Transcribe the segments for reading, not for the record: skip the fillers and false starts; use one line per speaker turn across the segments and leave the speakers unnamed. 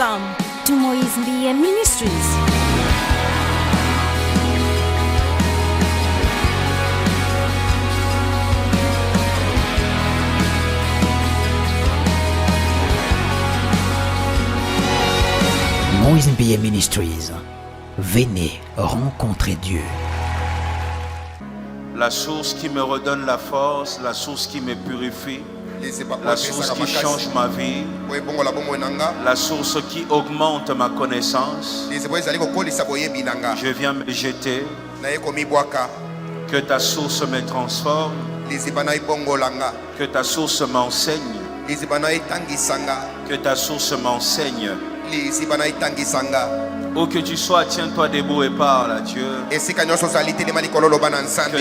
Welcome to Moise Mbie Ministries.
Moise Mbie Ministries. Venez rencontrer Dieu.
La source qui me redonne la force, la source qui me purifie, la source qui change ma vie, la source qui augmente ma connaissance. Je viens me jeter, que ta source me transforme, que ta source m'enseigne, que ta source m'enseigne. Où que tu sois, tiens-toi debout et parle à Dieu. Que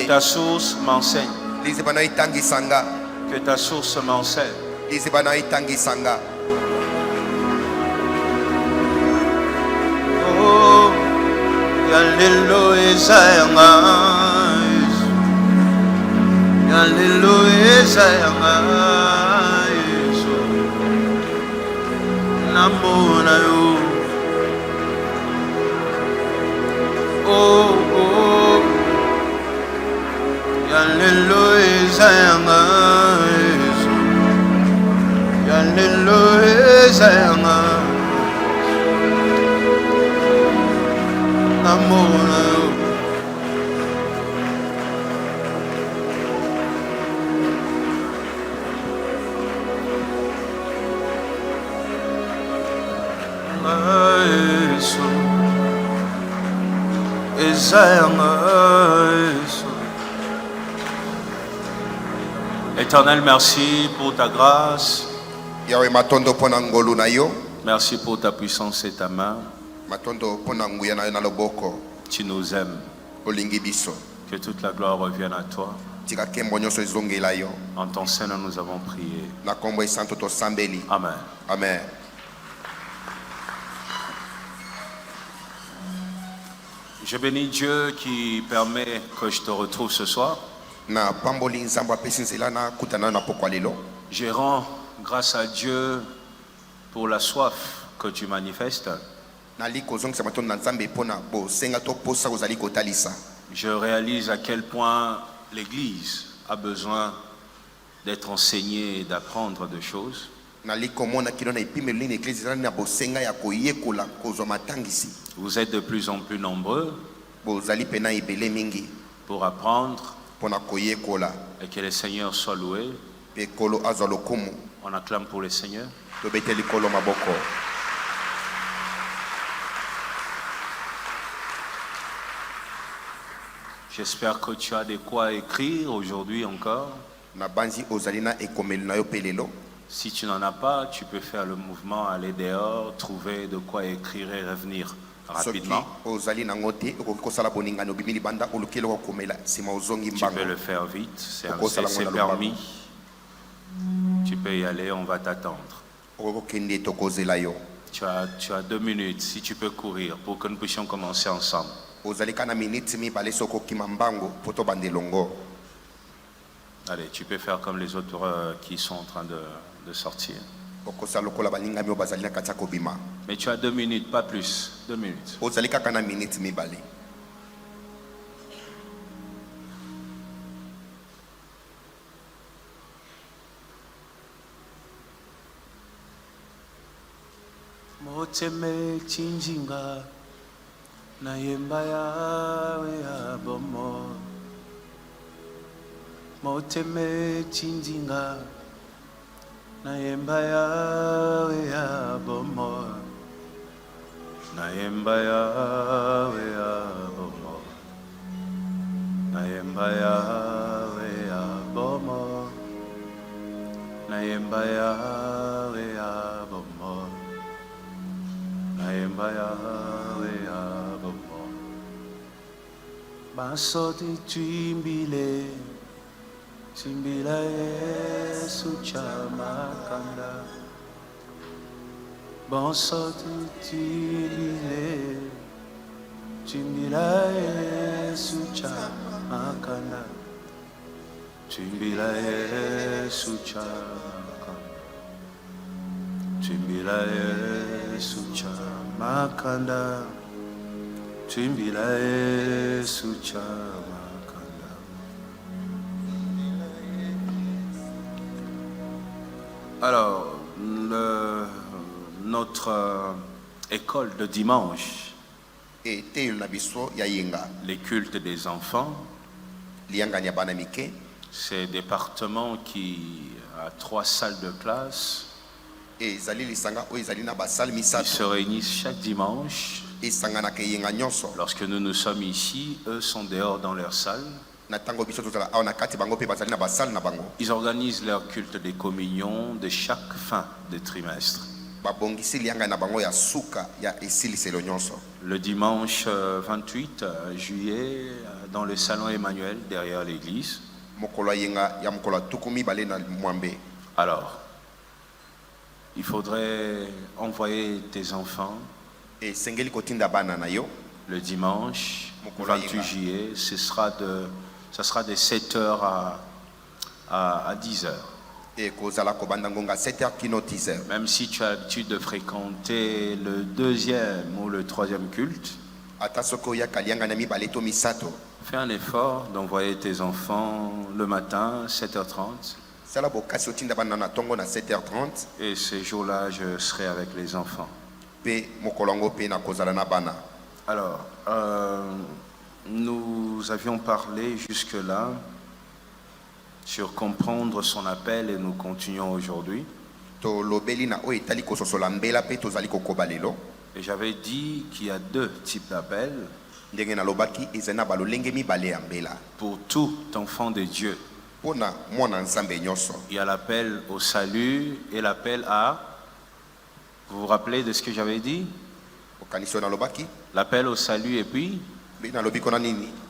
ta source m'enseigne. Que ta source m'enseigne. Oh, Alléluia, Namona yo. Oh, oh, Alléluia, Alléluia, Namona yo. Éternel, merci pour ta grâce. Merci pour ta puissance et ta main. Tu nous aimes. Que toute la gloire revienne à toi. En ton sein, nous avons prié. Amen.
Amen.
Je bénis Dieu qui permet que je te retrouve ce soir. Je rends grâce à Dieu pour la soif que tu manifestes. Je réalise à quel point l'Église a besoin d'être enseignée et d'apprendre des choses. Vous êtes de plus en plus nombreux pour apprendre et que le Seigneur soit loué. On acclame pour le Seigneur. J'espère que tu as de quoi écrire aujourd'hui encore. Si tu n'en as pas, tu peux faire le mouvement, aller dehors, trouver de quoi écrire et revenir rapidement. Tu peux le faire vite, c'est permis. Tu peux y aller, on va t'attendre. Tu as 2 minutes, si tu peux courir, pour que nous puissions commencer ensemble. Allez, tu peux faire comme les autres qui sont en train de sortir. Mais tu as 2 minutes, pas plus. 2 minutes. Moteme chinjinga na yemba yawe ya bomo. Moteme chinjinga na yemba yawe ya bomo. Na yemba yawe ya bomo. Na yemba yawe ya bomo. Na yemba yawe ya bomo. Na yemba yawe ya bomo. Basoti chimbile. Chimbila Yesu chamakanda. Bonsoti chimbile. Chimbila Yesu chamakanda. Chimbila Yesu chamakanda. Tuimbilae sucha makanda. Tuimbilae sucha makanda. Alors, notre école de dimanche, les cultes des enfants, c'est un département qui a 3 salles de classe. Ils se réunissent chaque dimanche. Lorsque nous sommes ici, eux sont dehors dans leur salle. Ils organisent leur culte des communions de chaque fin de trimestre. Le dimanche 28 juillet, dans le salon Emmanuel, derrière l'église. Alors, il faudrait envoyer tes enfants le dimanche 28 juillet. Ce sera de 7h à 10h. Même si tu as l'habitude de fréquenter le 2e ou le 3e culte, fais un effort d'envoyer tes enfants le matin 7h30. Et ces jours-là, je serai avec les enfants. Alors, nous avions parlé jusque-là sur comprendre son appel et nous continuons aujourd'hui. Et j'avais dit qu'il y a 2 types d'appels pour tout enfant de Dieu. Il y a l'appel au salut et l'appel à... Vous vous rappelez de ce que j'avais dit? L'appel au salut et puis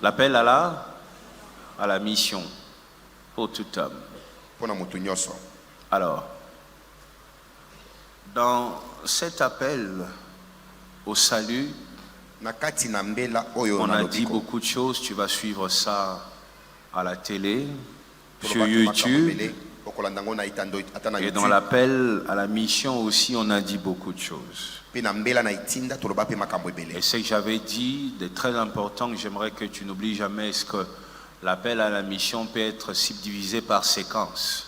l'appel à la mission pour tout homme. Alors, dans cet appel au salut, on a dit beaucoup de choses. Tu vas suivre ça à la télé, sur YouTube. Et dans l'appel à la mission aussi, on a dit beaucoup de choses. Et ce que j'avais dit de très important, que j'aimerais que tu n'oublies jamais, est-ce que l'appel à la mission peut être subdivisé par séquence.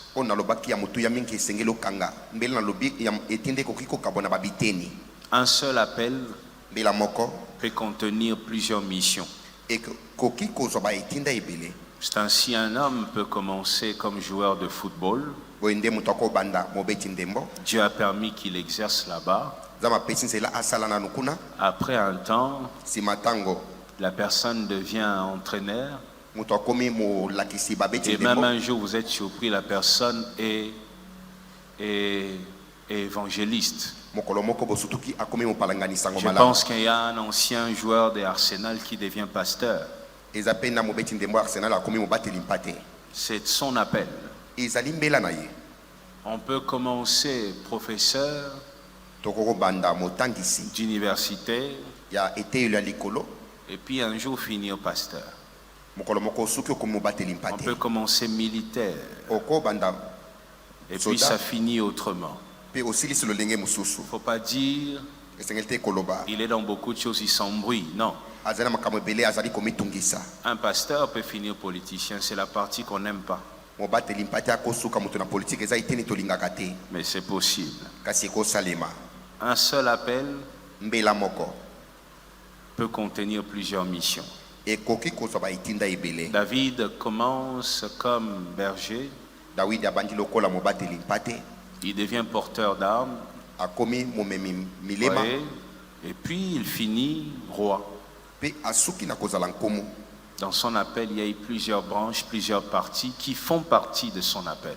Un seul appel peut contenir plusieurs missions. C'est ainsi un homme peut commencer comme joueur de football. Dieu a permis qu'il exerce là-bas. Après un temps, la personne devient entraîneur. Et même un jour, vous êtes surpris, la personne est évangéliste. Je pense qu'il y a un ancien joueur de Arsenal qui devient pasteur. C'est son appel. On peut commencer professeur d'université et puis un jour finir pasteur. On peut commencer militaire et puis ça finit autrement. Il ne faut pas dire il est dans beaucoup de choses, il s'embrouille. Non. Un pasteur peut finir politicien, c'est la partie qu'on n'aime pas. Mais c'est possible. Un seul appel peut contenir plusieurs missions. David commence comme berger. Il devient porteur d'armes. Et puis il finit roi. Dans son appel, il y a eu plusieurs branches, plusieurs parties qui font partie de son appel.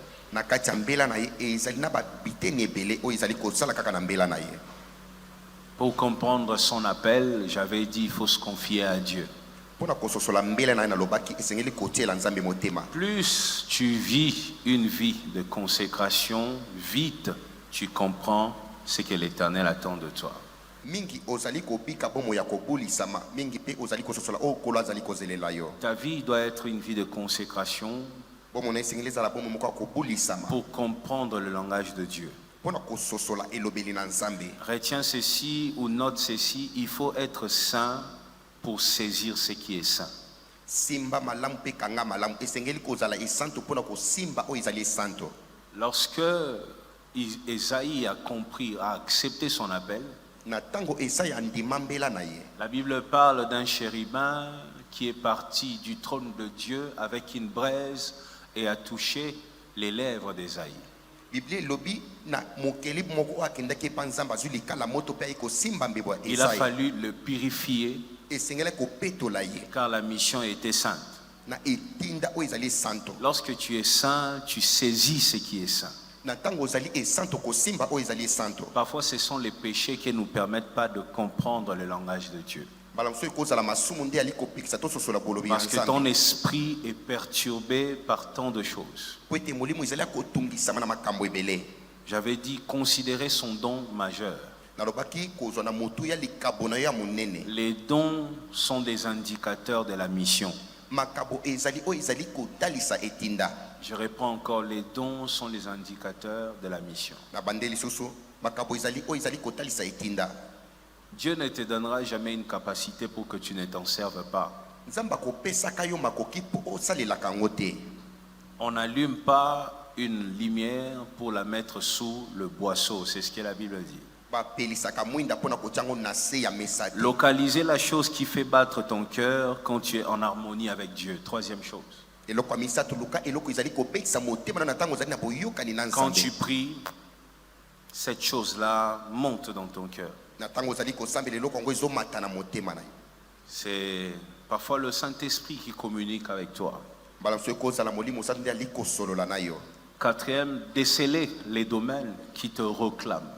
Pour comprendre son appel, j'avais dit il faut se confier à Dieu. Plus tu vis une vie de consécration, vite tu comprends ce que l'Éternel attend de toi. Ta vie doit être une vie de consécration pour comprendre le langage de Dieu. Retiens ceci ou note ceci, il faut être saint pour saisir ce qui est saint. Lorsque Ésaïe a compris, a accepté son appel, la Bible parle d'un chérubin qui est parti du trône de Dieu avec une braise et a touché les lèvres d'Ésaïe. Il a fallu le purifier car la mission était sainte. Lorsque tu es saint, tu saisis ce qui est saint. Parfois, ce sont les péchés qui ne nous permettent pas de comprendre le langage de Dieu. Parce que ton esprit est perturbé par tant de choses. J'avais dit considérer son don majeur. Les dons sont des indicateurs de la mission. Je reprends encore, les dons sont les indicateurs de la mission. Dieu ne te donnera jamais une capacité pour que tu ne t'en serves pas. On n'allume pas une lumière pour la mettre sous le boisseau, c'est ce que la Bible dit. Localiser la chose qui fait battre ton cœur quand tu es en harmonie avec Dieu. Troisième chose. Quand tu pries, cette chose-là monte dans ton cœur. C'est parfois le Saint-Esprit qui communique avec toi. Quatrième, déceler les domaines qui te réclament.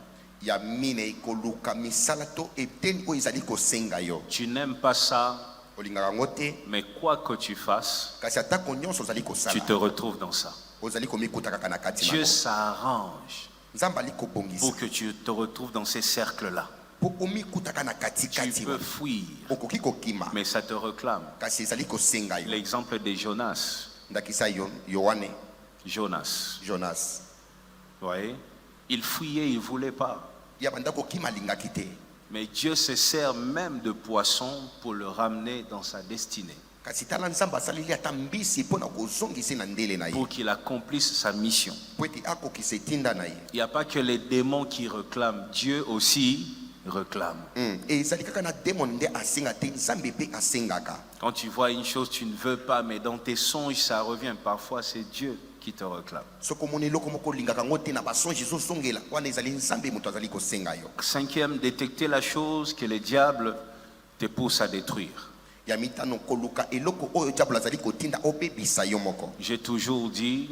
Tu n'aimes pas ça, mais quoi que tu fasses, tu te retrouves dans ça. Dieu s'arrange pour que tu te retrouves dans ces cercles-là. Tu peux fuir, mais ça te réclame. L'exemple de Jonas. Jonas. Vous voyez, il fuyait, il ne voulait pas. Mais Dieu se sert même de poissons pour le ramener dans sa destinée. Pour qu'il accomplisse sa mission. Il n'y a pas que les démons qui réclament, Dieu aussi réclame. Quand tu vois une chose, tu ne veux pas, mais dans tes songes, ça revient. Parfois, c'est Dieu qui te réclame. Cinquième, détecter la chose que le diable te pousse à détruire. J'ai toujours dit,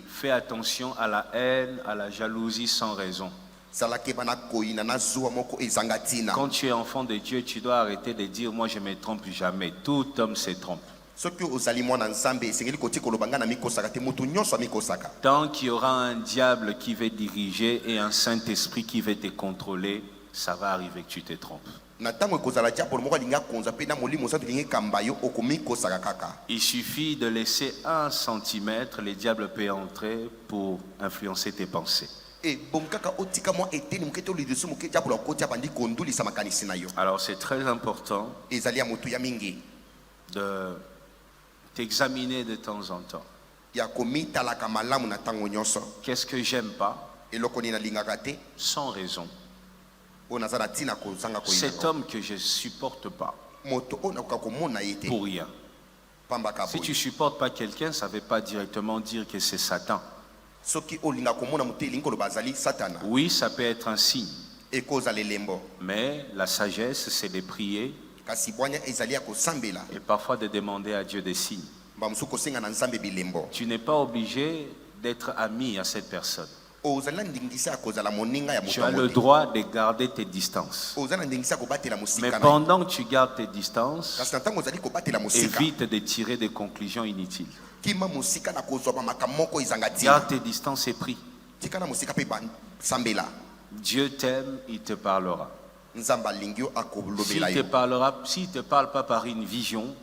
fais attention à la haine, à la jalousie sans raison. Quand tu es enfant de Dieu, tu dois arrêter de dire moi je ne me trompe jamais. Tout homme se trompe. Tant qu'il y aura un diable qui veut diriger et un Saint-Esprit qui veut te contrôler, ça va arriver que tu te trompes. Il suffit de laisser 1 centimètre, le diable peut entrer pour influencer tes pensées. Alors c'est très important de t'examiner de temps en temps. Qu'est-ce que j'aime pas sans raison? Cet homme que je ne supporte pas pour rien. Si tu ne supportes pas quelqu'un, ça ne veut pas directement dire que c'est Satan. Oui, ça peut être un signe. Mais la sagesse, c'est de prier et parfois de demander à Dieu des signes. Tu n'es pas obligé d'être ami à cette personne. Tu as le droit de garder tes distances. Mais pendant que tu gardes tes distances, évite de tirer des conclusions inutiles. Garde tes distances et prie. Dieu t'aime, il te parlera. S'il ne te parle pas par une vision,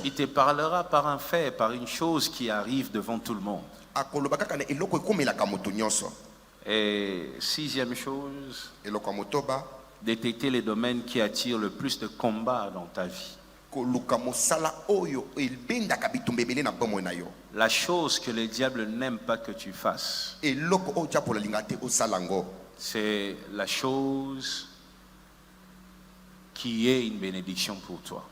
il te parlera par un fait, par une chose qui arrive devant tout le monde. Et sixième chose, détecter les domaines qui attirent le plus de combats dans ta vie. La chose que le diable n'aime pas que tu fasses, c'est la chose qui est une bénédiction pour toi.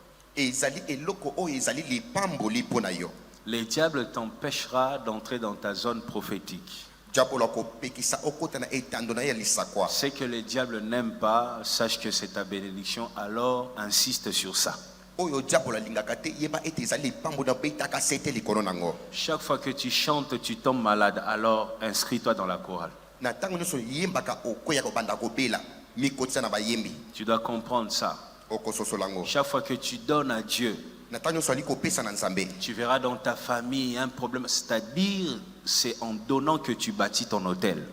Le diable t'empêchera d'entrer dans ta zone prophétique. C'est que le diable n'aime pas, sache que c'est ta bénédiction, alors insiste sur ça. Chaque fois que tu chantes, tu tombes malade, alors inscris-toi dans la chorale. Tu dois comprendre ça. Chaque fois que tu donnes à Dieu, tu verras dans ta famille un problème, c'est-à-dire c'est en donnant que tu bâtis ton hôtel.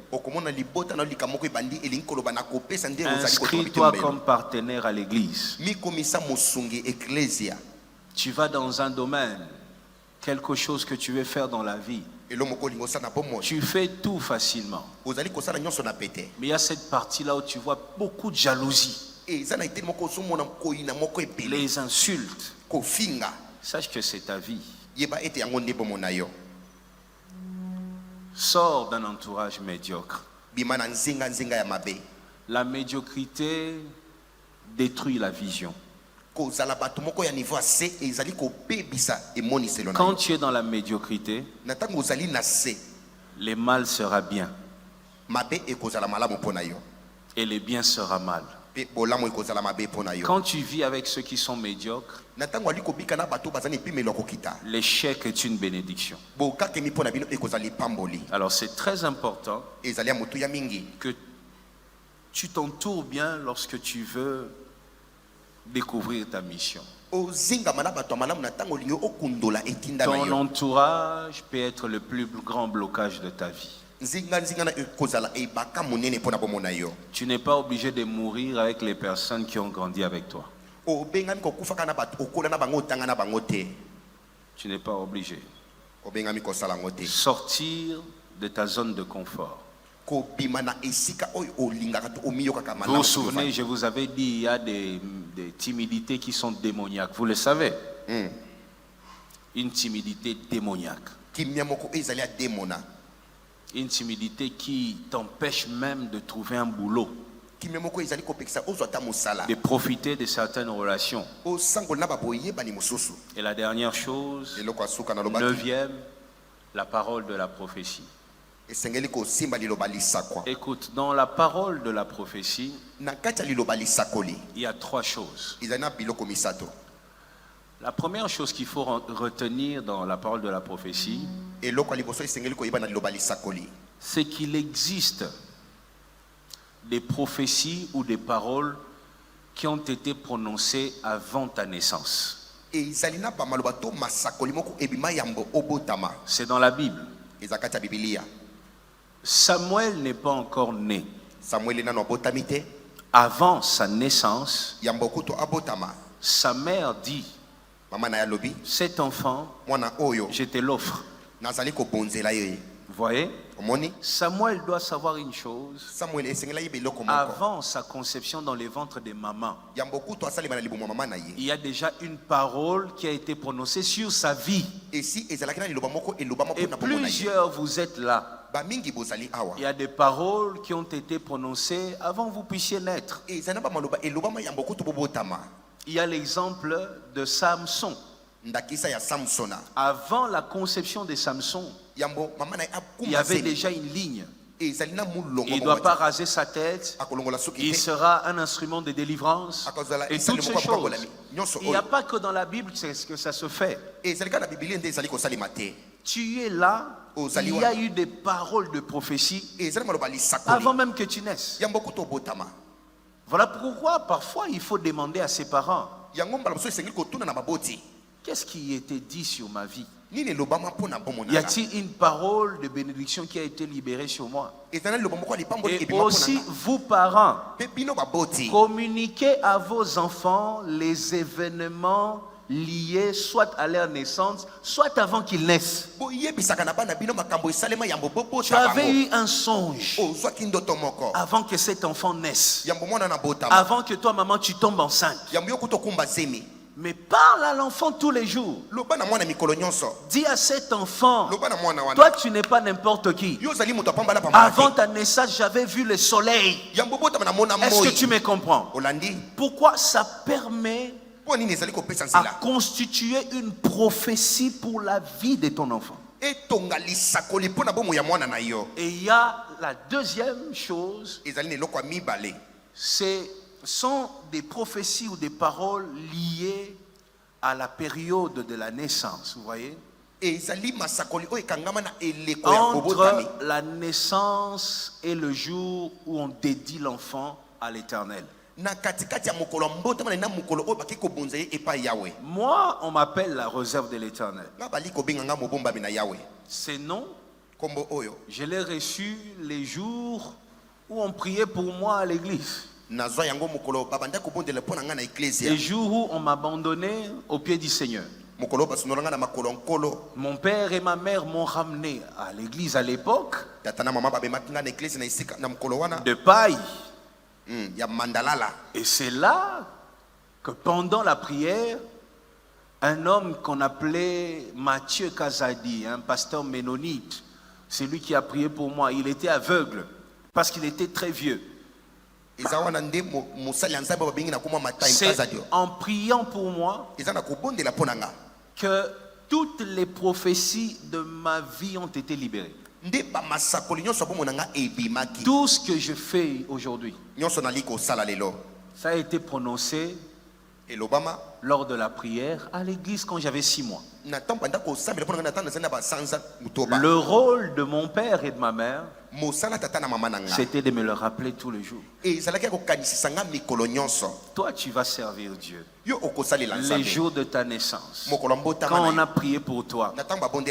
Inscris-toi comme partenaire à l'église. Tu vas dans un domaine, quelque chose que tu veux faire dans la vie, tu fais tout facilement. Mais il y a cette partie-là où tu vois beaucoup de jalousie, les insultes. Sache que c'est ta vie. Sors d'un entourage médiocre. La médiocrité détruit la vision. Quand tu es dans la médiocrité, le mal sera bien et le bien sera mal. Quand tu vis avec ceux qui sont médiocres, l'échec est une bénédiction. Alors c'est très important que tu t'entoures bien lorsque tu veux découvrir ta mission. Ton entourage peut être le plus grand blocage de ta vie. Tu n'es pas obligé de mourir avec les personnes qui ont grandi avec toi. Tu n'es pas obligé. Sortir de ta zone de confort. Vous vous souvenez, je vous avais dit, il y a des timidités qui sont démoniaques. Vous le savez. Une timidité démoniaque. Une timidité qui t'empêche même de trouver un boulot, de profiter de certaines relations. Et la dernière chose, neuvième, la parole de la prophétie. Écoute, dans la parole de la prophétie, il y a trois choses. La première chose qu'il faut retenir dans la parole de la prophétie, c'est qu'il existe des prophéties ou des paroles qui ont été prononcées avant ta naissance. C'est dans la Bible. Samuel n'est pas encore né. Avant sa naissance, sa mère dit: cet enfant, je te l'offre. Vous voyez, Samuel doit savoir une chose. Avant sa conception dans les ventres des mamans, il y a déjà une parole qui a été prononcée sur sa vie. Et plusieurs, vous êtes là. Il y a des paroles qui ont été prononcées avant que vous puissiez naître. Il y a l'exemple de Samson. Avant la conception de Samson, il y avait déjà une ligne. Il ne doit pas raser sa tête. Il sera un instrument de délivrance. Et toutes ces choses. Il n'y a pas que dans la Bible que ça se fait. Tu es là. Il y a eu des paroles de prophétie avant même que tu naisses. Voilà pourquoi parfois il faut demander à ses parents: qu'est-ce qui était dit sur ma vie? Y a-t-il une parole de bénédiction qui a été libérée sur moi? Et aussi, vous parents, communiquez à vos enfants les événements liés soit à leur naissance, soit avant qu'ils naissent. Tu avais eu un songe avant que cet enfant naisse, avant que toi, maman, tu tombes enceinte. Mais parle à l'enfant tous les jours. Dis à cet enfant, toi tu n'es pas n'importe qui. Avant ta naissance, j'avais vu le soleil. Est-ce que tu me comprends? Pourquoi ça permet à constituer une prophétie pour la vie de ton enfant? Et il y a la deuxième chose, c'est sont des prophéties ou des paroles liées à la période de la naissance, vous voyez? Entre la naissance et le jour où on dédie l'enfant à l'Éternel. Moi, on m'appelle la réserve de l'Éternel. Ces noms, je l'ai reçu les jours où on priait pour moi à l'église. Les jours où on m'abandonnait au pied du Seigneur. Mon père et ma mère m'ont ramené à l'église à l'époque de paille. Et c'est là que pendant la prière, un homme qu'on appelait Mathieu Kazadi, un pasteur ménonite, c'est lui qui a prié pour moi. Il était aveugle parce qu'il était très vieux. C'est en priant pour moi que toutes les prophéties de ma vie ont été libérées. Tout ce que je fais aujourd'hui, ça a été prononcé lors de la prière à l'église quand j'avais 6 mois. Le rôle de mon père et de ma mère, c'était de me le rappeler tous les jours. Toi, tu vas servir Dieu les jours de ta naissance. Quand on a prié pour toi, il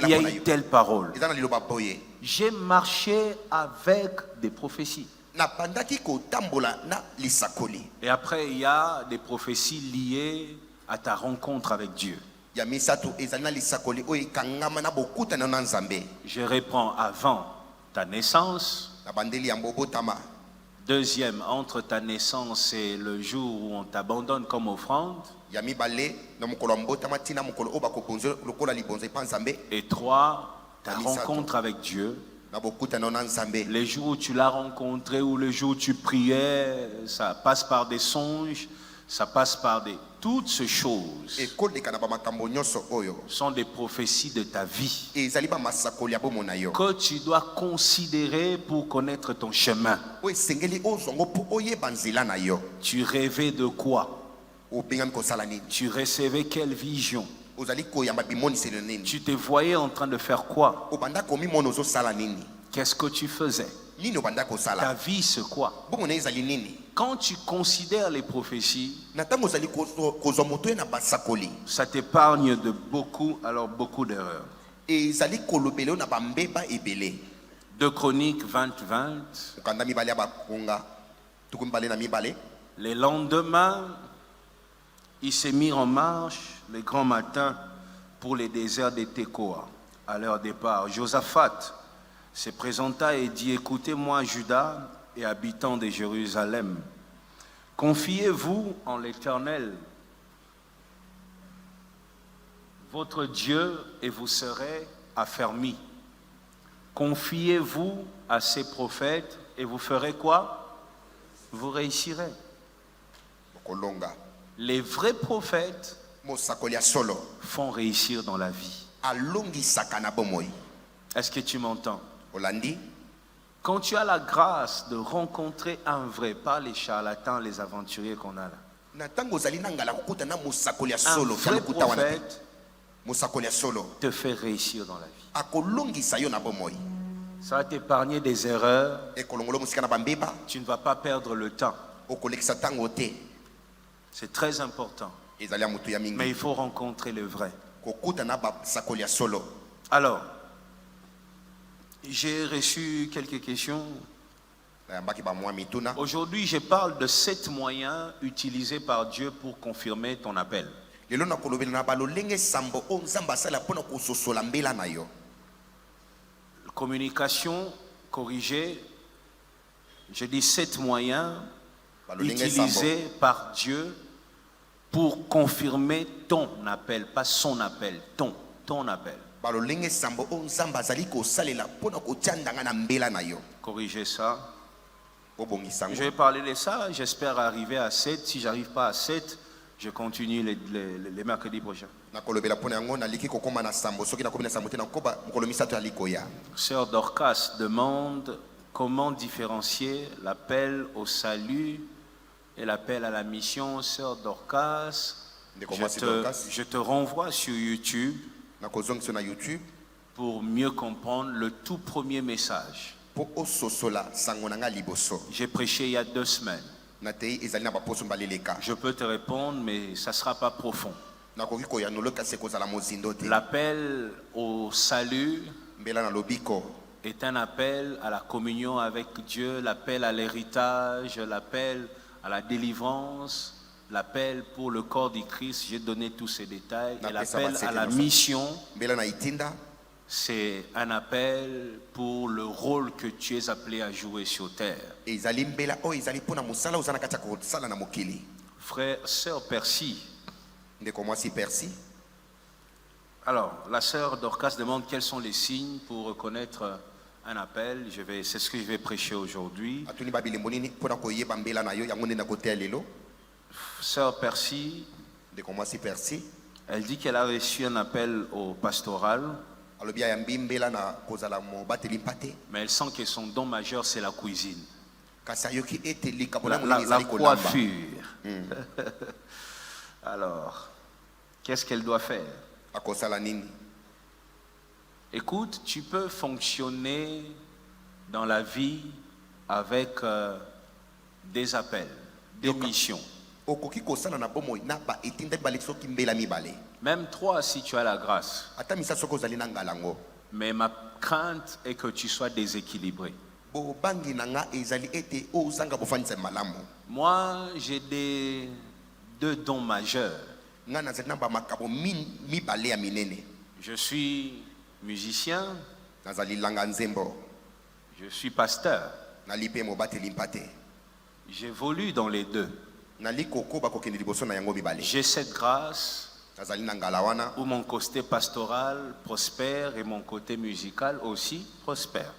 y a eu telle parole. J'ai marché avec des prophéties. Et après, il y a des prophéties liées à ta rencontre avec Dieu. Je reprends avant ta naissance. Deuxième, entre ta naissance et le jour où on t'abandonne comme offrande. Et 3, ta rencontre avec Dieu. Les jours où tu l'as rencontré ou le jour où tu priais, ça passe par des songes, ça passe par toutes ces choses sont des prophéties de ta vie que tu dois considérer pour connaître ton chemin. Tu rêvais de quoi? Tu recevais quelle vision? Tu te voyais en train de faire quoi? Qu'est-ce que tu faisais? Ta vie c'est quoi? Quand tu considères les prophéties, ça t'épargne de beaucoup d'erreurs. 2 Chroniques 20:20. Les lendemains, ils se mirent en marche le grand matin pour les déserts de Tekoa. À leur départ, Josaphat se présenta et dit: écoutez-moi, Juda et habitants de Jérusalem, confiez-vous en l'Éternel, votre Dieu, et vous serez affermis. Confiez-vous à ses prophètes et vous ferez quoi? Vous réussirez. Les vrais prophètes font réussir dans la vie. Est-ce que tu m'entends? Quand tu as la grâce de rencontrer un vrai, pas les charlatans, les aventuriers qu'on a là, un vrai prophète te fait réussir dans la vie. Ça va t'épargner des erreurs. Tu ne vas pas perdre le temps. C'est très important. Mais il faut rencontrer le vrai. Alors, j'ai reçu quelques questions. Aujourd'hui, je parle de 7 moyens utilisés par Dieu pour confirmer ton appel. Communication corrigée, je dis 7 moyens utilisés par Dieu pour confirmer ton appel, pas son appel, ton appel. Corrigez ça. Je vais parler de ça, j'espère arriver à 7. Si j'arrive pas à 7, je continue les mercredis prochains. Sœur Dorcas demande comment différencier l'appel au salut et l'appel à la mission. Sœur Dorcas, je te renvoie sur YouTube pour mieux comprendre le tout premier message. J'ai prêché il y a 2 semaines. Je peux te répondre, mais ça ne sera pas profond. L'appel au salut est un appel à la communion avec Dieu, l'appel à l'héritage, l'appel à la délivrance, l'appel pour le corps du Christ. J'ai donné tous ces détails. Et l'appel à la mission, c'est un appel pour le rôle que tu es appelé à jouer sur terre. Frère, sœur Percy. Alors, la sœur Dorcas demande quels sont les signes pour reconnaître un appel. C'est ce que je vais prêcher aujourd'hui. Sœur Percy, elle dit qu'elle a reçu un appel au pastoral. Mais elle sent que son don majeur, c'est la cuisine. La coiffure. Alors, qu'est-ce qu'elle doit faire? Écoute, tu peux fonctionner dans la vie avec des appels, des missions. Même toi, si tu as la grâce. Mais ma crainte est que tu sois déséquilibré. Moi, j'ai 2 dons majeurs. Je suis musicien. Je suis pasteur. J'évolue dans les 2. J'ai cette grâce où mon côté pastoral prospère et mon côté musical aussi prospère.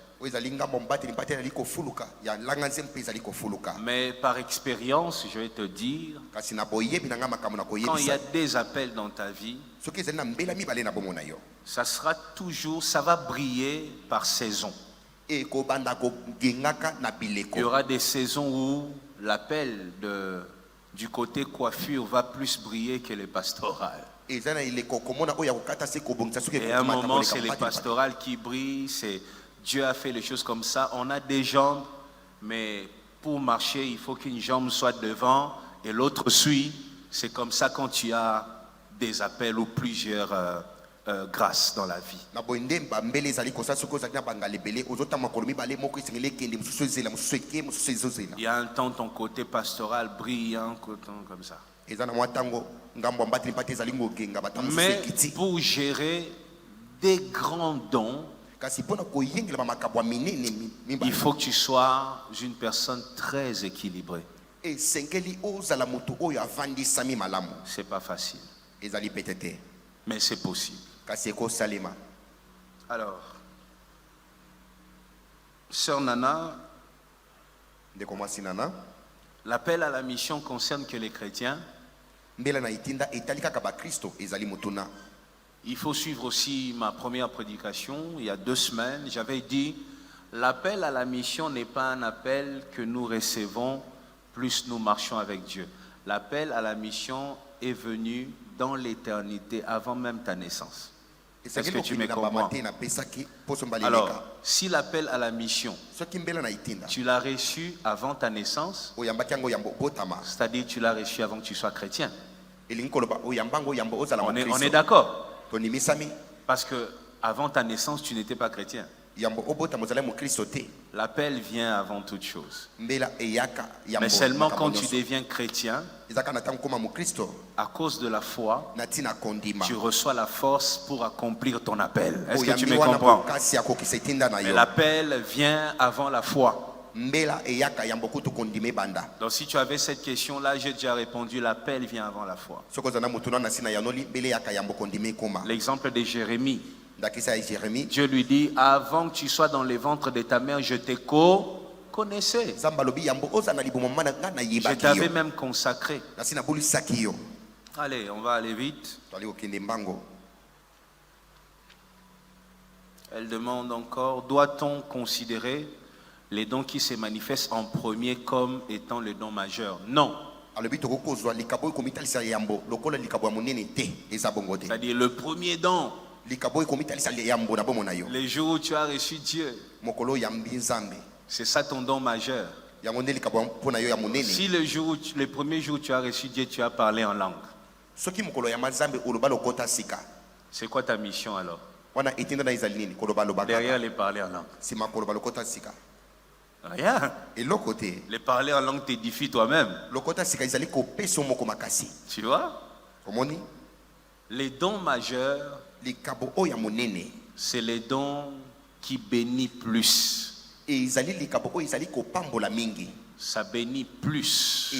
Mais par expérience, je vais te dire, quand il y a des appels dans ta vie, ça va briller par saison. Il y aura des saisons où l'appel du côté coiffure va plus briller que le pastoral. Et à un moment, c'est le pastoral qui brille, Dieu a fait les choses comme ça. On a des jambes, mais pour marcher, il faut qu'une jambe soit devant et l'autre suit. C'est comme ça quand tu as des appels ou plusieurs grâces dans la vie. Il y a un temps ton côté pastoral brillant, comme ça. Mais pour gérer des grands dons, il faut que tu sois une personne très équilibrée. C'est pas facile, mais c'est possible. Alors, sœur Nana, l'appel à la mission concerne que les chrétiens. Il faut suivre aussi ma première prédication il y a 2 semaines. J'avais dit, l'appel à la mission n'est pas un appel que nous recevons plus nous marchons avec Dieu. L'appel à la mission est venu dans l'éternité avant même ta naissance. Est-ce que tu me comprends? Alors, si l'appel à la mission, tu l'as reçu avant ta naissance, c'est-à-dire tu l'as reçu avant que tu sois chrétien. On est d'accord? Parce que avant ta naissance, tu n'étais pas chrétien. L'appel vient avant toute chose. Mais seulement quand tu deviens chrétien, à cause de la foi, tu reçois la force pour accomplir ton appel. Est-ce que tu me comprends? Mais l'appel vient avant la foi. Donc si tu avais cette question-là, j'ai déjà répondu, l'appel vient avant la foi. L'exemple de Jérémie. Dieu lui dit, avant que tu sois dans les ventres de ta mère, je te connaissais. Je t'avais même consacré. Allez, on va aller vite. Elle demande encore, doit-on considérer les dons qui se manifestent en premier comme étant le don majeur? Non. C'est-à-dire le premier don. Les jours où tu as reçu Dieu, c'est ça ton don majeur. Si le premier jour où tu as reçu Dieu, tu as parlé en langue, c'est quoi ta mission alors? Derrière les parler en langue, rien. Les parler en langue t'édifie toi-même. Tu vois? Les dons majeurs, c'est les dons qui bénissent plus. Ça bénit plus.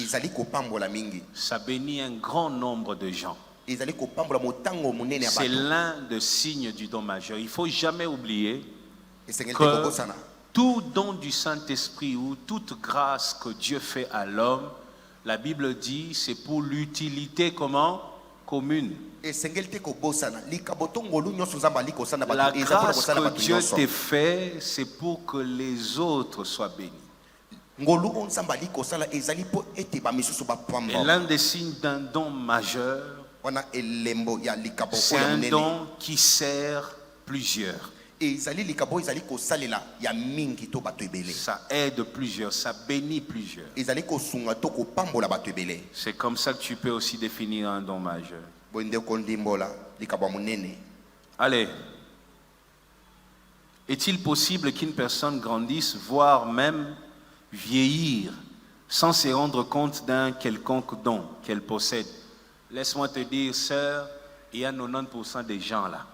Ça bénit un grand nombre de gens. C'est l'un des signes du don majeur. Il ne faut jamais oublier que tout don du Saint-Esprit ou toute grâce que Dieu fait à l'homme, la Bible dit, c'est pour l'utilité comment? Commune. La grâce que Dieu te fait, c'est pour que les autres soient bénis. Et l'un des signes d'un don majeur, c'est un don qui sert plusieurs. Ça aide plusieurs, ça bénit plusieurs. C'est comme ça que tu peux aussi définir un don majeur. Allez. Est-il possible qu'une personne grandisse, voire même vieillir, sans se rendre compte d'un quelconque don qu'elle possède? Laisse-moi te dire, sœur, il y a 90% des gens là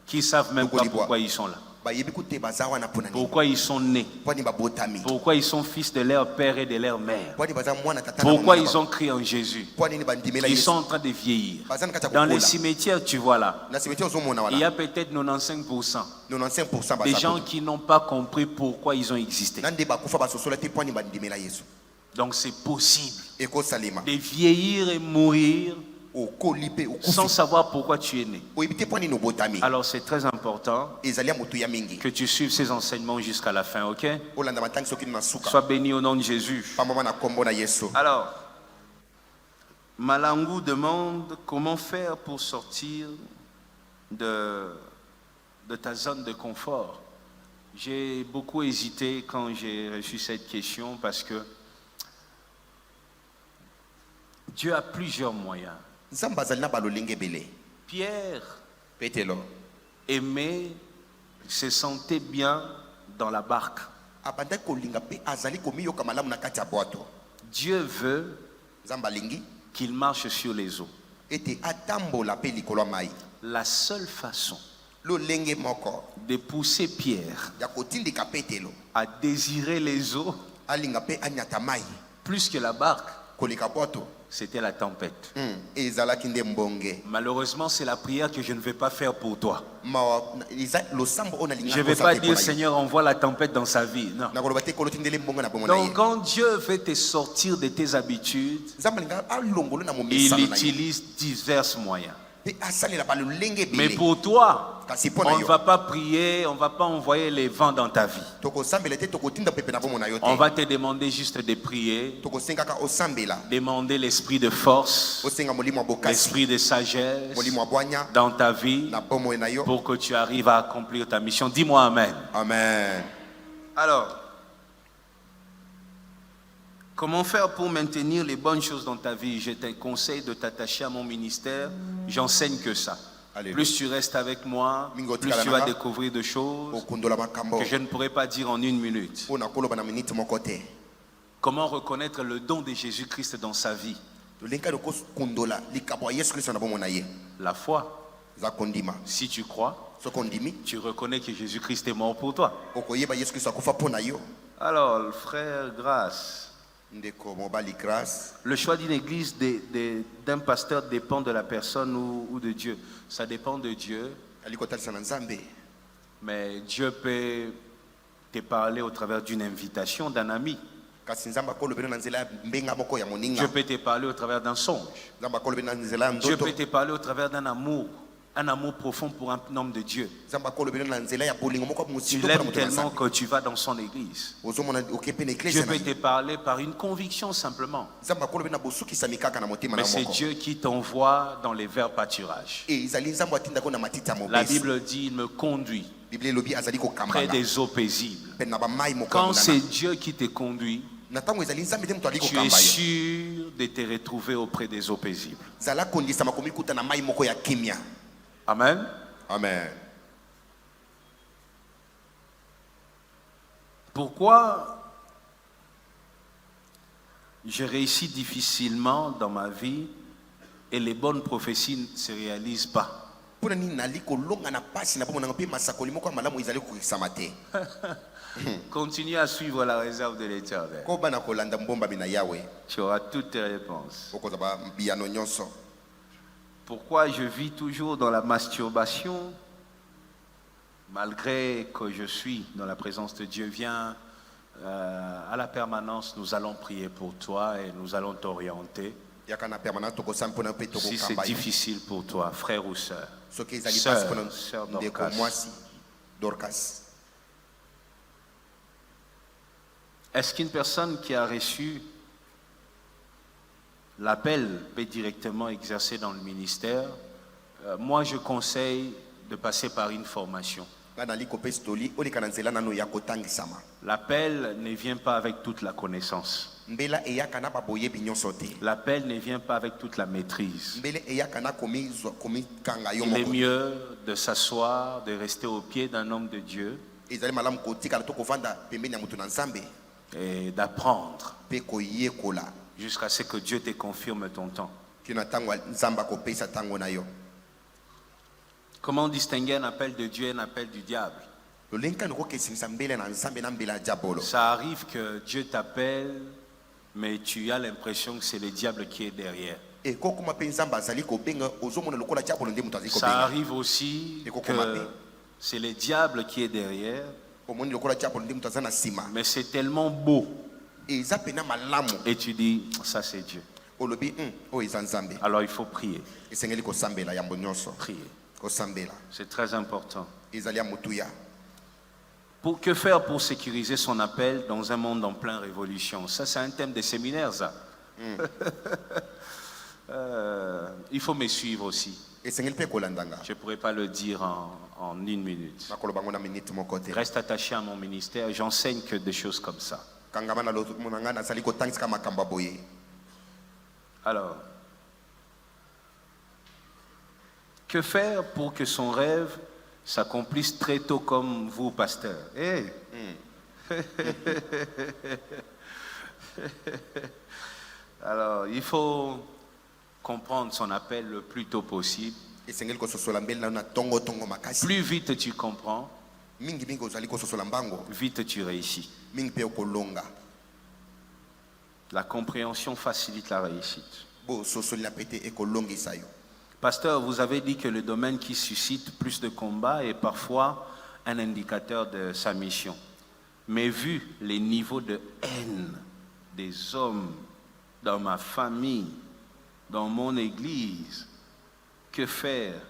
qui ne savent même pas pourquoi ils sont là. Pourquoi ils sont nés. Pourquoi ils sont fils de leur père et de leur mère. Pourquoi ils ont crié en Jésus. Ils sont en train de vieillir. Dans les cimetières, tu vois là, il y a peut-être 95% des gens qui n'ont pas compris pourquoi ils ont existé. Donc c'est possible de vieillir et mourir sans savoir pourquoi tu es né. Alors c'est très important que tu suives ces enseignements jusqu'à la fin, ok? Sois béni au nom de Jésus. Alors, Malangou demande comment faire pour sortir de ta zone de confort. J'ai beaucoup hésité quand j'ai reçu cette question parce que Dieu a plusieurs moyens. Pierre aimait, se sentait bien dans la barque. Dieu veut qu'il marche sur les eaux. La seule façon de pousser Pierre à désirer les eaux plus que la barque, c'était la tempête. Malheureusement, c'est la prière que je ne vais pas faire pour toi. Je ne vais pas dire, Seigneur, envoie la tempête dans sa vie. Non. Donc, quand Dieu veut te sortir de tes habitudes, il utilise divers moyens. Mais pour toi, on ne va pas prier, on ne va pas envoyer les vents dans ta vie. On va te demander juste de prier, demander l'esprit de force, l'esprit de sagesse dans ta vie pour que tu arrives à accomplir ta mission. Dis-moi Amen.
Amen.
Alors, comment faire pour maintenir les bonnes choses dans ta vie? Je te conseille de t'attacher à mon ministère. J'enseigne que ça. Plus tu restes avec moi, plus tu vas découvrir des choses que je ne pourrais pas dire en une minute. Comment reconnaître le don de Jésus-Christ dans sa vie? La foi. Si tu crois, tu reconnais que Jésus-Christ est mort pour toi. Alors, frère, grâce. Le choix d'une église, d'un pasteur dépend de la personne ou de Dieu. Ça dépend de Dieu. Mais Dieu peut te parler au travers d'une invitation d'un ami. Dieu peut te parler au travers d'un songe. Dieu peut te parler au travers d'un amour profond pour un homme de Dieu. Tu l'aimes tellement que tu vas dans son église. Dieu peut te parler par une conviction simplement. Mais c'est Dieu qui t'envoie dans les verts pâturages. La Bible dit, il me conduit près des eaux paisibles. Quand c'est Dieu qui te conduit, tu es sûr de te retrouver auprès des eaux paisibles. Amen.
Amen.
Pourquoi je réussis difficilement dans ma vie et les bonnes prophéties ne se réalisent pas? Continue à suivre la réserve de l'Éternel. Tu auras toutes tes réponses. Pourquoi je vis toujours dans la masturbation malgré que je suis dans la présence de Dieu? Viens à la permanence, nous allons prier pour toi et nous allons t'orienter. Si c'est difficile pour toi, frère ou sœur, sœur Dorcas. Est-ce qu'une personne qui a reçu l'appel peut directement exercer dans le ministère? Moi, je conseille de passer par une formation. L'appel ne vient pas avec toute la connaissance. L'appel ne vient pas avec toute la maîtrise. Il est mieux de s'asseoir, de rester au pied d'un homme de Dieu et d'apprendre jusqu'à ce que Dieu te confirme ton temps. Comment distinguer un appel de Dieu et un appel du diable? Ça arrive que Dieu t'appelle, mais tu as l'impression que c'est le diable qui est derrière. Ça arrive aussi que c'est le diable qui est derrière, mais c'est tellement beau. Et tu dis, ça c'est Dieu. Alors il faut prier. Prier. C'est très important. Que faire pour sécuriser son appel dans un monde en pleine révolution? Ça, c'est un thème de séminaire, ça. Il faut me suivre aussi. Je ne pourrais pas le dire en une minute. Reste attaché à mon ministère. J'enseigne que des choses comme ça. Alors, que faire pour que son rêve s'accomplisse très tôt comme vous, pasteur? Hey. Alors, il faut comprendre son appel le plus tôt possible. Plus vite tu comprends, vite tu réussis. La compréhension facilite la réussite. Pasteur, vous avez dit que le domaine qui suscite plus de combats est parfois un indicateur de sa mission. Mais vu les niveaux de haine des hommes dans ma famille, dans mon église, que faire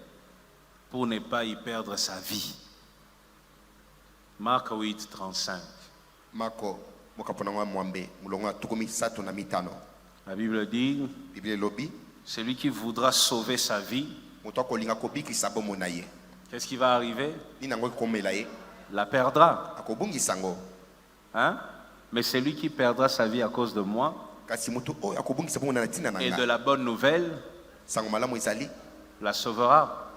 pour ne pas y perdre sa vie? Marc 8, 35. La Bible dit, celui qui voudra sauver sa vie, qu'est-ce qui va arriver? La perdra. Hein? Mais celui qui perdra sa vie à cause de moi et de la bonne nouvelle, la sauvera.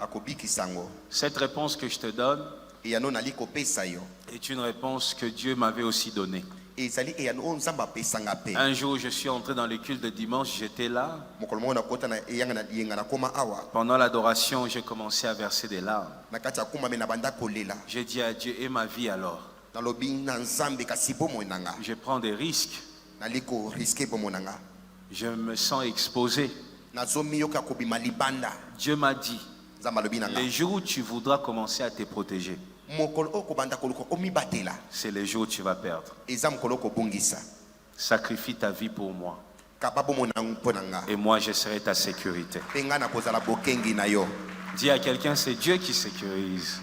Cette réponse que je te donne est une réponse que Dieu m'avait aussi donnée. Un jour, je suis entré dans le culte de dimanche, j'étais là. Pendant l'adoration, j'ai commencé à verser des larmes. J'ai dit à Dieu, et ma vie alors? Je prends des risques. Je me sens exposé. Dieu m'a dit, les jours où tu voudras commencer à te protéger, c'est les jours où tu vas perdre. Sacrifie ta vie pour moi. Et moi, je serai ta sécurité. Dis à quelqu'un, c'est Dieu qui sécurise.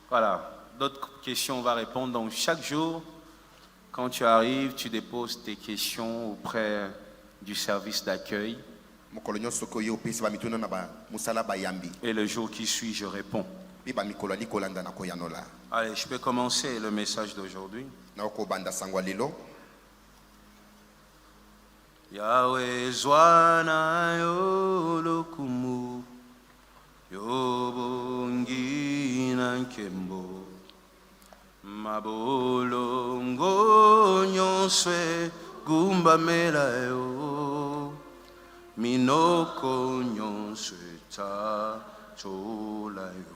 Voilà. D'autres questions, on va répondre. Donc, chaque jour, quand tu arrives, tu déposes tes questions auprès du service d'accueil. Et le jour qui suit, je réponds. Allez, je peux commencer le message d'aujourd'hui. Yahweh zwana yolokumu yobongi nankembo mabolongo nyonswe gumba melayo minoko nyonswe ta cholayo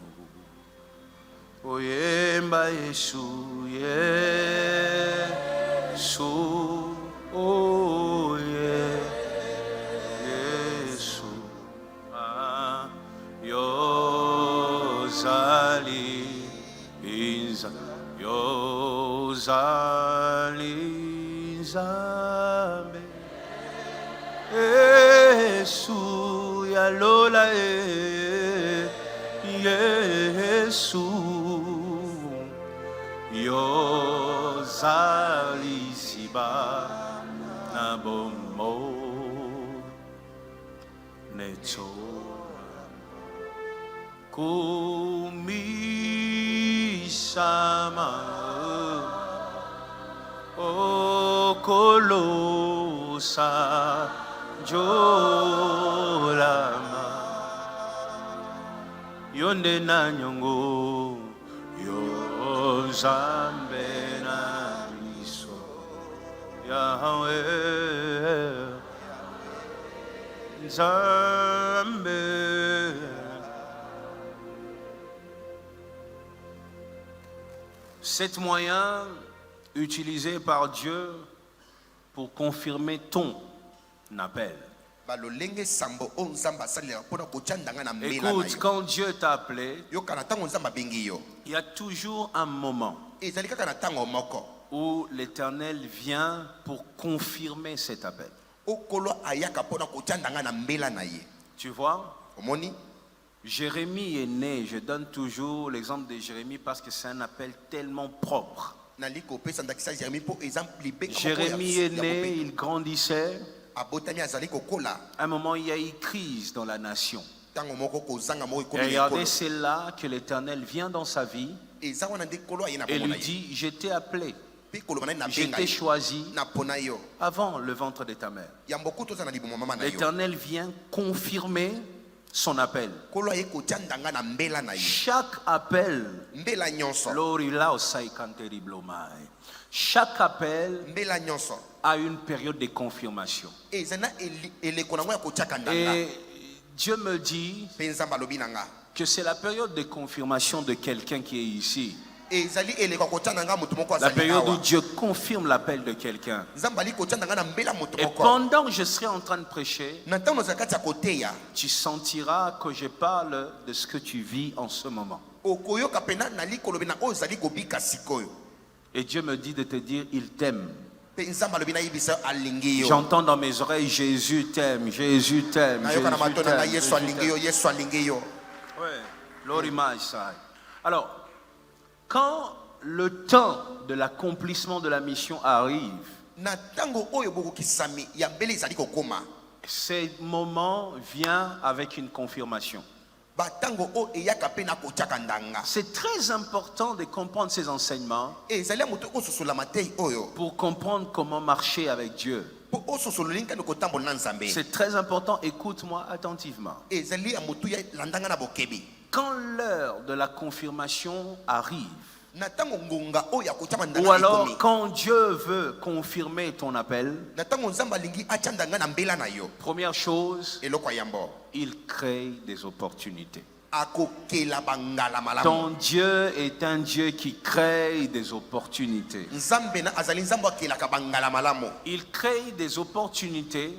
oyemba Yesu Yesu oh Yesu yozali inza yozali nzambe Yesu yalola Yesu yozali siba na bomo neto kumisama okolosa jolama yonde na nyongo yozambe na miso Yahweh Nzambe. Cet moyen utilisé par Dieu pour confirmer ton appel. Écoute, quand Dieu t'a appelé, il y a toujours un moment où l'Éternel vient pour confirmer cet appel. Tu vois, Jérémie est né, je donne toujours l'exemple de Jérémie parce que c'est un appel tellement propre. Jérémie est né, il grandissait. À un moment, il y a eu crise dans la nation. Et regardez, c'est là que l'Éternel vient dans sa vie et lui dit, je t'ai appelé, je t'ai choisi avant le ventre de ta mère. L'Éternel vient confirmer son appel. Chaque appel, chaque appel a une période de confirmation. Et Dieu me dit que c'est la période de confirmation de quelqu'un qui est ici. La période où Dieu confirme l'appel de quelqu'un. Et pendant que je serai en train de prêcher, tu sentiras que je parle de ce que tu vis en ce moment. Et Dieu me dit de te dire, il t'aime. J'entends dans mes oreilles, Jésus t'aime, Jésus t'aime, Jésus t'aime. Alors, quand le temps de l'accomplissement de la mission arrive, ce moment vient avec une confirmation. C'est très important de comprendre ces enseignements pour comprendre comment marcher avec Dieu. C'est très important, écoute-moi attentivement. Quand l'heure de la confirmation arrive, ou alors quand Dieu veut confirmer ton appel, première chose, il crée des opportunités. Ton Dieu est un Dieu qui crée des opportunités. Il crée des opportunités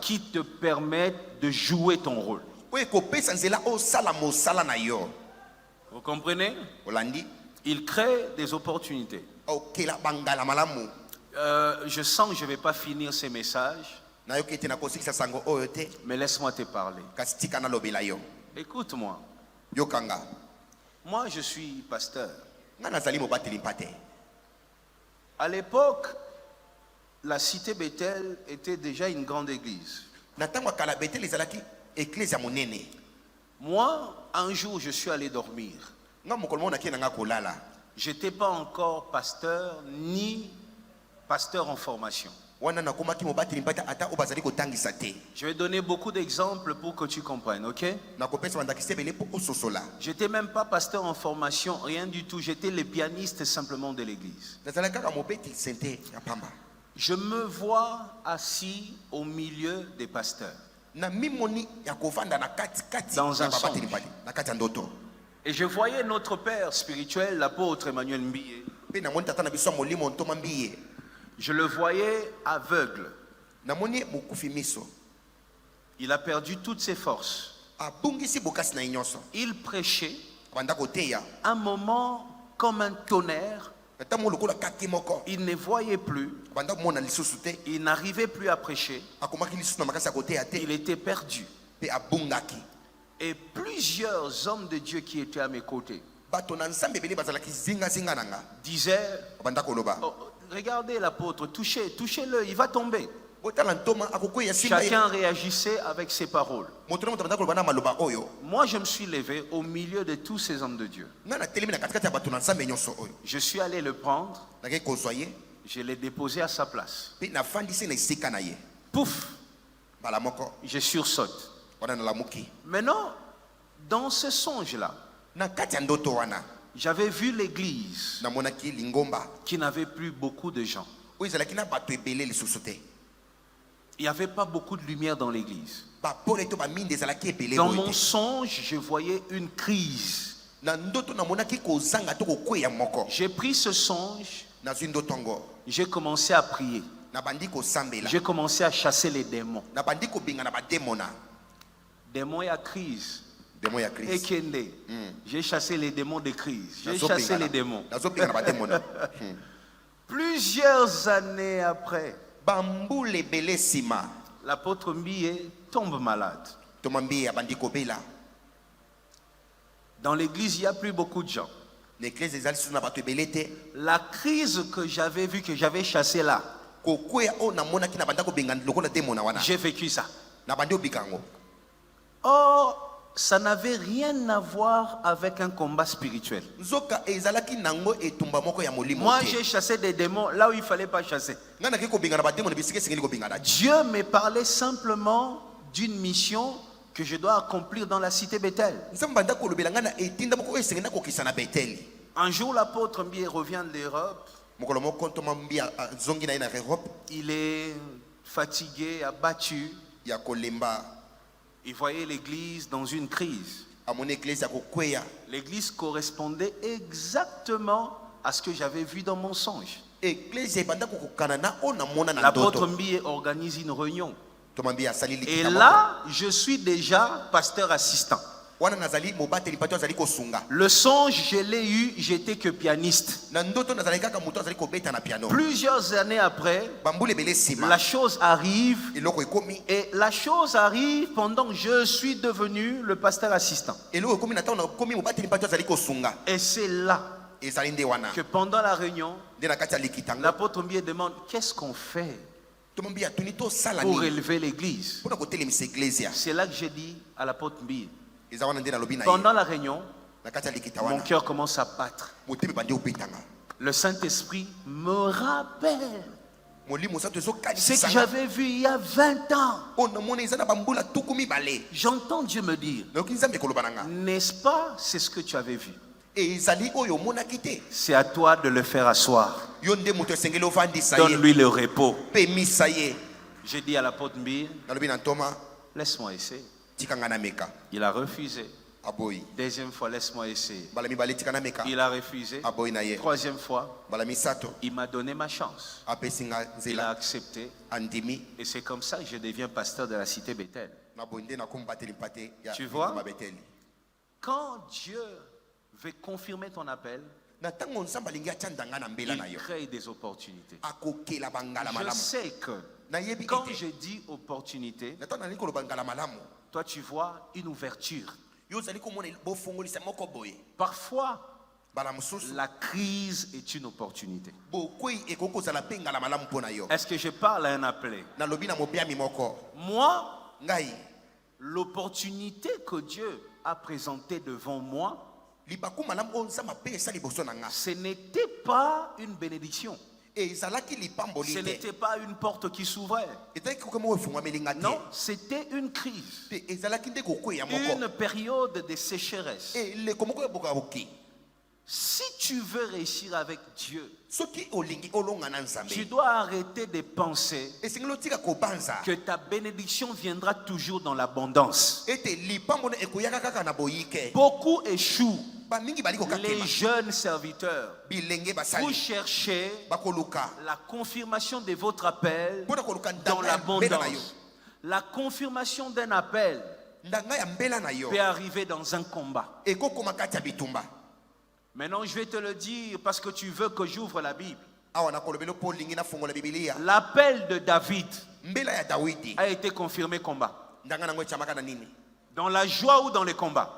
qui te permettent de jouer ton rôle. Vous comprenez? Il crée des opportunités. Je sens que je ne vais pas finir ces messages, mais laisse-moi te parler. Écoute-moi. Moi, je suis pasteur. À l'époque, la cité Bethel était déjà une grande église. Moi, un jour, je suis allé dormir. Je n'étais pas encore pasteur ni pasteur en formation. Je vais donner beaucoup d'exemples pour que tu comprennes, ok? Je n'étais même pas pasteur en formation, rien du tout. J'étais le pianiste simplement de l'église. Je me vois assis au milieu des pasteurs. Dans un songe. Et je voyais notre père spirituel, l'apôtre Emmanuel Mbiyé. Je le voyais aveugle. Il a perdu toutes ses forces. Il prêchait un moment comme un tonnerre. Il ne voyait plus. Il n'arrivait plus à prêcher. Il était perdu. Et plusieurs hommes de Dieu qui étaient à mes côtés disaient, oh, regardez l'apôtre, touchez-le, il va tomber. Chacun réagissait avec ses paroles. Moi, je me suis levé au milieu de tous ces hommes de Dieu. Je suis allé le prendre. Je l'ai déposé à sa place. Pouf! Je sursaute. Maintenant, dans ce songe-là, j'avais vu l'église qui n'avait plus beaucoup de gens. Il n'y avait pas beaucoup de lumière dans l'église. Dans mon songe, je voyais une crise. J'ai pris ce songe, j'ai commencé à prier. J'ai commencé à chasser les démons. Démons et à crise. Et Kende. J'ai chassé les démons de crise. J'ai chassé les démons. Plusieurs années après, l'apôtre Mbiyé tombe malade. Dans l'église, il n'y a plus beaucoup de gens. La crise que j'avais vue, que j'avais chassée là, j'ai vécu ça. Or, ça n'avait rien à voir avec un combat spirituel. Moi, j'ai chassé des démons là où il ne fallait pas chasser. Dieu me parlait simplement d'une mission que je dois accomplir dans la cité Bethel. Un jour, l'apôtre Mbiyé revient d'Europe. Il est fatigué, abattu. Il voyait l'église dans une crise. L'église correspondait exactement à ce que j'avais vu dans mon songe. L'apôtre Mbiyé organise une réunion. Et là, je suis déjà pasteur assistant. Le songe, je l'ai eu, j'étais que pianiste. Plusieurs années après, la chose arrive. Et la chose arrive pendant que je suis devenu le pasteur assistant. Et c'est là que pendant la réunion, l'apôtre Mbiyé demande, qu'est-ce qu'on fait pour élever l'église? C'est là que j'ai dit à l'apôtre Mbiyé, Pendant la réunion, mon cœur commence à battre. Le Saint-Esprit me rappelle ce que j'avais vu il y a 20 ans. J'entends Dieu me dire, n'est-ce pas, c'est ce que tu avais vu. C'est à toi de le faire asseoir. Donne-lui le repos. J'ai dit à l'apôtre Mbir, laisse-moi essayer. Il a refusé. Deuxième fois, laisse-moi essayer. Il a refusé. Troisième fois, il m'a donné ma chance. Il a accepté. Et c'est comme ça que je deviens pasteur de la cité Bethel. Tu vois, quand Dieu veut confirmer ton appel, il crée des opportunités. Je sais que quand je dis opportunité, toi tu vois une ouverture. Parfois, la crise est une opportunité. Est-ce que je parle à un appelé? Moi, l'opportunité que Dieu a présentée devant moi, ce n'était pas une bénédiction. Ce n'était pas une porte qui s'ouvrait. Non, c'était une crise. Une période de sécheresse. Si tu veux réussir avec Dieu, tu dois arrêter de penser que ta bénédiction viendra toujours dans l'abondance. Beaucoup échouent. Les jeunes serviteurs, vous cherchez la confirmation de votre appel dans l'abondance. La confirmation d'un appel peut arriver dans un combat. Maintenant, je vais te le dire parce que tu veux que j'ouvre la Bible. L'appel de David a été confirmé combat. Dans la joie ou dans les combats?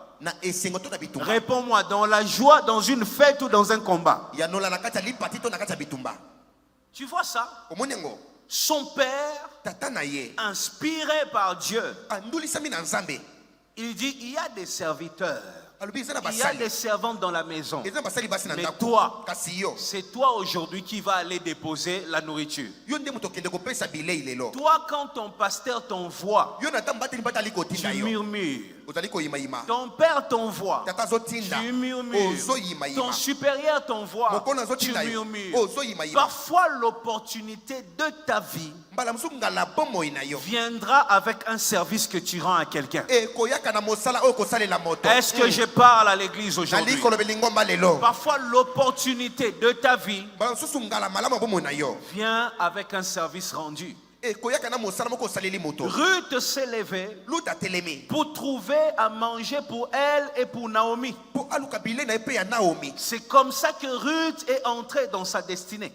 Réponds-moi, dans la joie, dans une fête ou dans un combat? Tu vois ça? Son père, inspiré par Dieu, il dit, il y a des serviteurs, il y a des servantes dans la maison. Mais toi, c'est toi aujourd'hui qui vas aller déposer la nourriture. Toi, quand ton pasteur t'envoie, tu murmures. Ton père t'envoie, tu murmures. Ton supérieur t'envoie, tu murmures. Parfois, l'opportunité de ta vie viendra avec un service que tu rends à quelqu'un. Est-ce que je parle à l'église aujourd'hui? Parfois, l'opportunité de ta vie vient avec un service rendu. Ruth s'est levée pour trouver à manger pour elle et pour Naomi. C'est comme ça que Ruth est entrée dans sa destinée.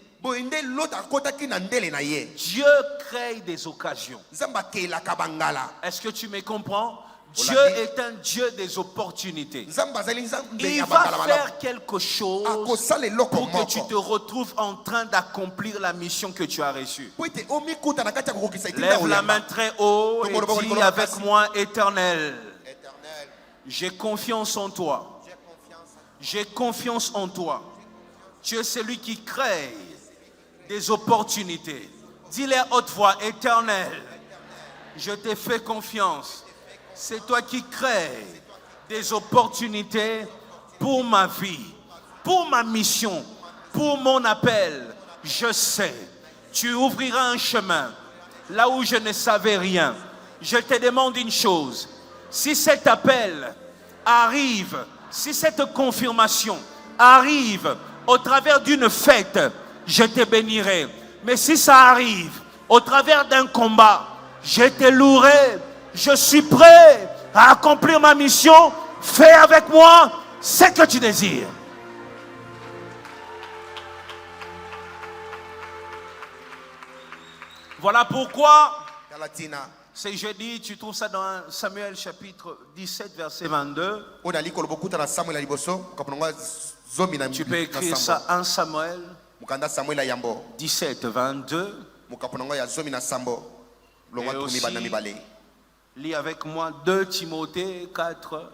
Dieu crée des occasions. Est-ce que tu me comprends? Dieu est un Dieu des opportunités. Il va faire quelque chose pour que tu te retrouves en train d'accomplir la mission que tu as reçue. Lève la main très haut et dis avec moi, Éternel, j'ai confiance en toi. J'ai confiance en toi. Tu es celui qui crée des opportunités. Dis-le à haute voix, Éternel, je te fais confiance. C'est toi qui crées des opportunités pour ma vie, pour ma mission, pour mon appel. Je sais, tu ouvriras un chemin là où je ne savais rien. Je te demande une chose. Si cet appel arrive, si cette confirmation arrive au travers d'une fête, je te bénirai. Mais si ça arrive au travers d'un combat, je te louerai. Je suis prêt à accomplir ma mission. Fais avec moi ce que tu désires. Voilà pourquoi ce jeudi, tu trouves ça dans Samuel chapitre 17, verset 22. Tu peux écrire ça en Samuel 17, 22. Et aussi, lis avec moi 2 Timothée 4,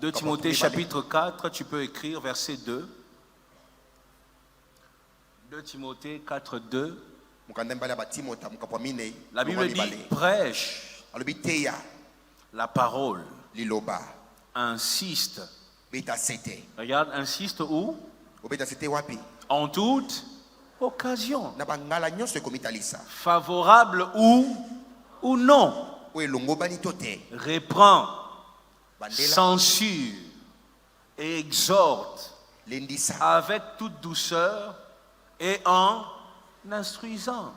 2 Timothée chapitre 4, tu peux écrire verset 2. 2 Timothée 4, 2. La Bible dit, prêche la parole. Insiste. Regarde, insiste où? En toute occasion. Favorable ou non. Reprend, censure et exhorte avec toute douceur et en instruisant.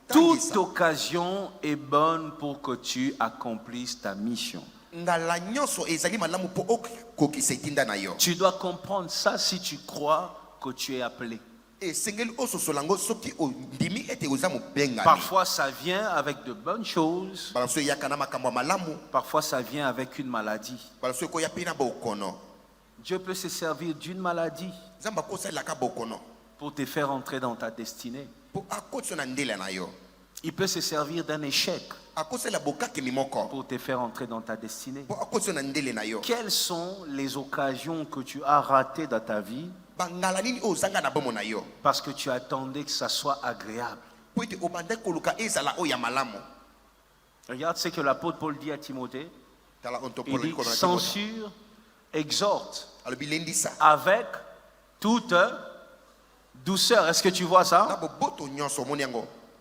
Toute occasion est bonne pour que tu accomplisses ta mission. Tu dois comprendre ça si tu crois que tu es appelé. Parfois ça vient avec de bonnes choses. Parfois ça vient avec une maladie. Dieu peut se servir d'une maladie pour te faire entrer dans ta destinée. Il peut se servir d'un échec pour te faire entrer dans ta destinée. Quelles sont les occasions que tu as ratées dans ta vie parce que tu attendais que ça soit agréable? Regarde ce que l'apôtre Paul dit à Timothée. Il dit censure, exhorte avec toute douceur. Est-ce que tu vois ça?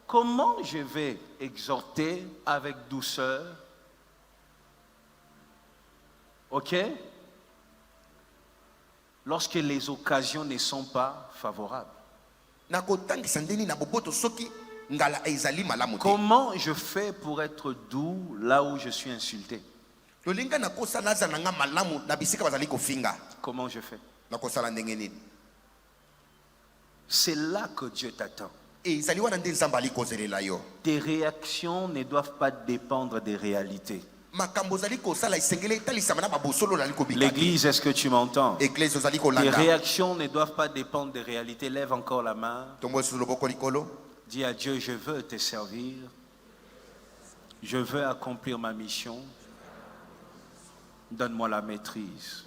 Comment je vais exhorter avec douceur? Ok? Lorsque les occasions ne sont pas favorables. Comment je fais pour être doux là où je suis insulté? Comment je fais? C'est là que Dieu t'attend. Tes réactions ne doivent pas dépendre des réalités. L'église, est-ce que tu m'entends? Tes réactions ne doivent pas dépendre des réalités. Lève encore la main. Dis à Dieu, je veux te servir. Je veux accomplir ma mission. Donne-moi la maîtrise.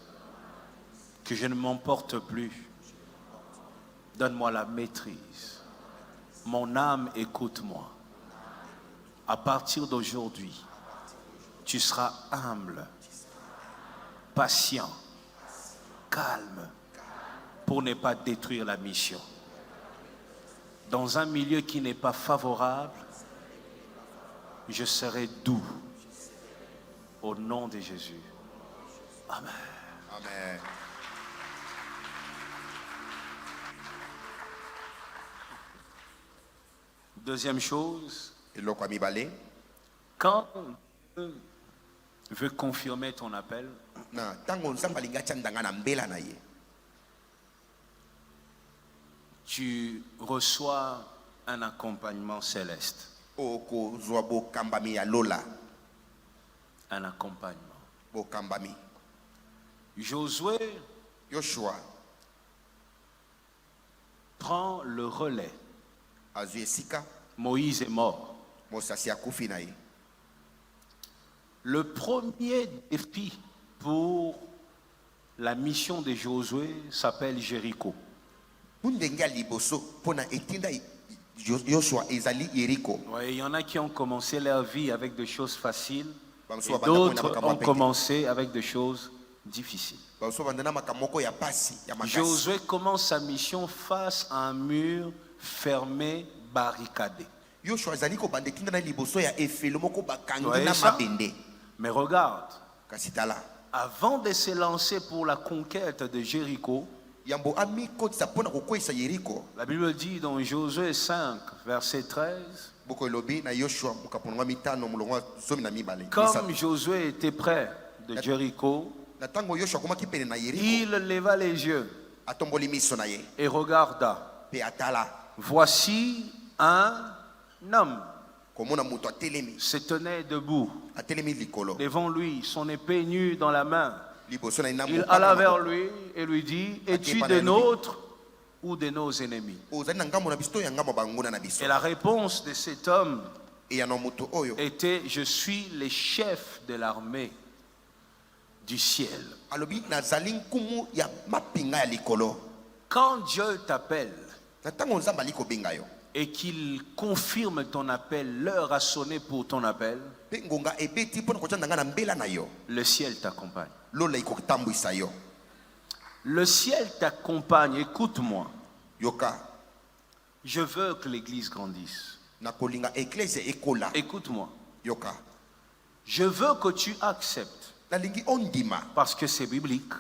Que je ne m'emporte plus. Donne-moi la maîtrise. Mon âme, écoute-moi. À partir d'aujourd'hui, tu seras humble, patient, calme, pour ne pas détruire la mission. Dans un milieu qui n'est pas favorable, je serai doux. Au nom de Jésus. Amen.
Amen.
Deuxième chose, quand Dieu veut confirmer ton appel, tu reçois un accompagnement céleste. Un accompagnement.
Joshua
prend le relais. Moïse est mort. Le premier défi pour la mission de Josué s'appelle Jéricho. Il y en a qui ont commencé leur vie avec des choses faciles et d'autres ont commencé avec des choses difficiles. Josué commence sa mission face à un mur fermé, barricadé. Mais regarde, avant de se lancer pour la conquête de Jéricho, la Bible dit dans Josué 5, verset 13, comme Josué était près de Jéricho, il leva les yeux et regarda. Voici un homme se tenait debout devant lui, son épée nue dans la main. Il alla vers lui et lui dit, es-tu des nôtres ou de nos ennemis? Et la réponse de cet homme était je suis le chef de l'armée du ciel. Quand Dieu t'appelle et qu'il confirme ton appel, l'heure a sonné pour ton appel, le ciel t'accompagne. Le ciel t'accompagne, écoute-moi. Je veux que l'église grandisse. Écoute-moi. Je veux que tu acceptes, parce que c'est biblique,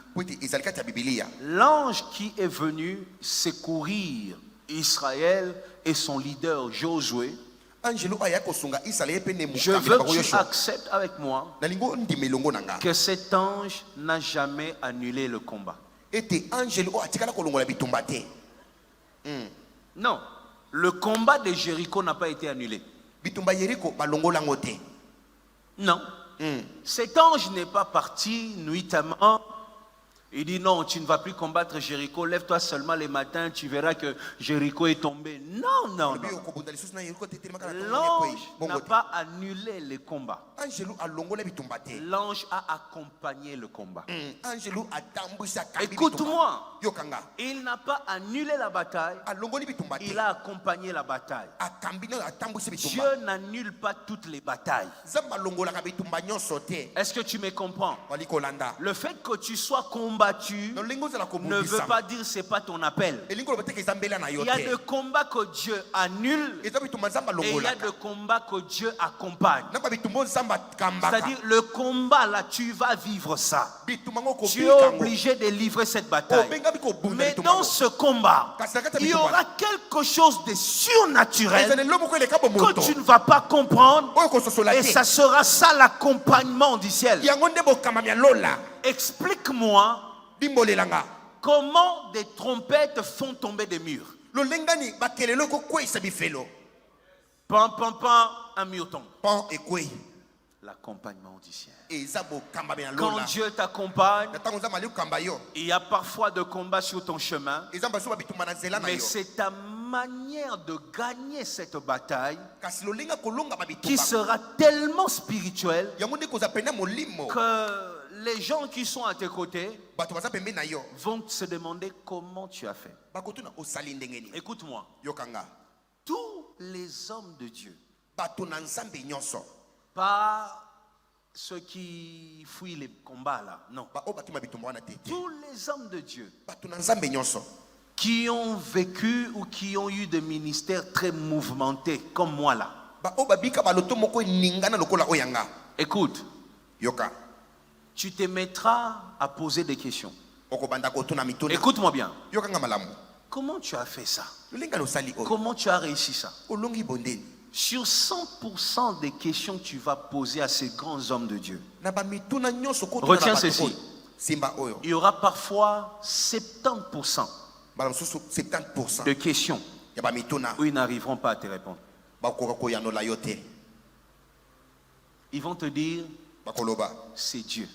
l'ange qui est venu secourir Israël et son leader Josué. Je veux que tu acceptes avec moi que cet ange n'a jamais annulé le combat. Non, le combat de Jéricho n'a pas été annulé. Non. Cet ange n'est pas parti nuitamment. Il dit non, tu ne vas plus combattre Jéricho, lève-toi seulement les matins, tu verras que Jéricho est tombé. Non, non, non. L'ange n'a pas annulé le combat. L'ange a accompagné le combat. Écoute-moi, il n'a pas annulé la bataille, il a accompagné la bataille. Dieu n'annule pas toutes les batailles. Est-ce que tu me comprends? Le fait que tu sois combattu ne veut pas dire que ce n'est pas ton appel. Il y a des combats que Dieu annule et il y a des combats que Dieu accompagne. C'est-à-dire le combat là, tu vas vivre ça. Tu es obligé de livrer cette bataille. Mais dans ce combat, il y aura quelque chose de surnaturel que tu ne vas pas comprendre et ça sera ça l'accompagnement du ciel. Explique-moi comment des trompettes font tomber des murs. Pam, pam, pam, un mur tombe. L'accompagnement du ciel. Quand Dieu t'accompagne, il y a parfois de combats sur ton chemin, mais c'est ta manière de gagner cette bataille qui sera tellement spirituelle que les gens qui sont à tes côtés vont se demander comment tu as fait. Écoute-moi. Tous les hommes de Dieu, pas ceux qui fuient les combats là, non. Tous les hommes de Dieu qui ont vécu ou qui ont eu des ministères très mouvementés, comme moi là. Écoute. Tu te mettras à poser des questions. Écoute-moi bien. Comment tu as fait ça? Comment tu as réussi ça? Sur 100% des questions que tu vas poser à ces grands hommes de Dieu, retiens ceci. Il y aura parfois 70% de questions où ils n'arriveront pas à te répondre. Ils vont te dire, c'est Dieu.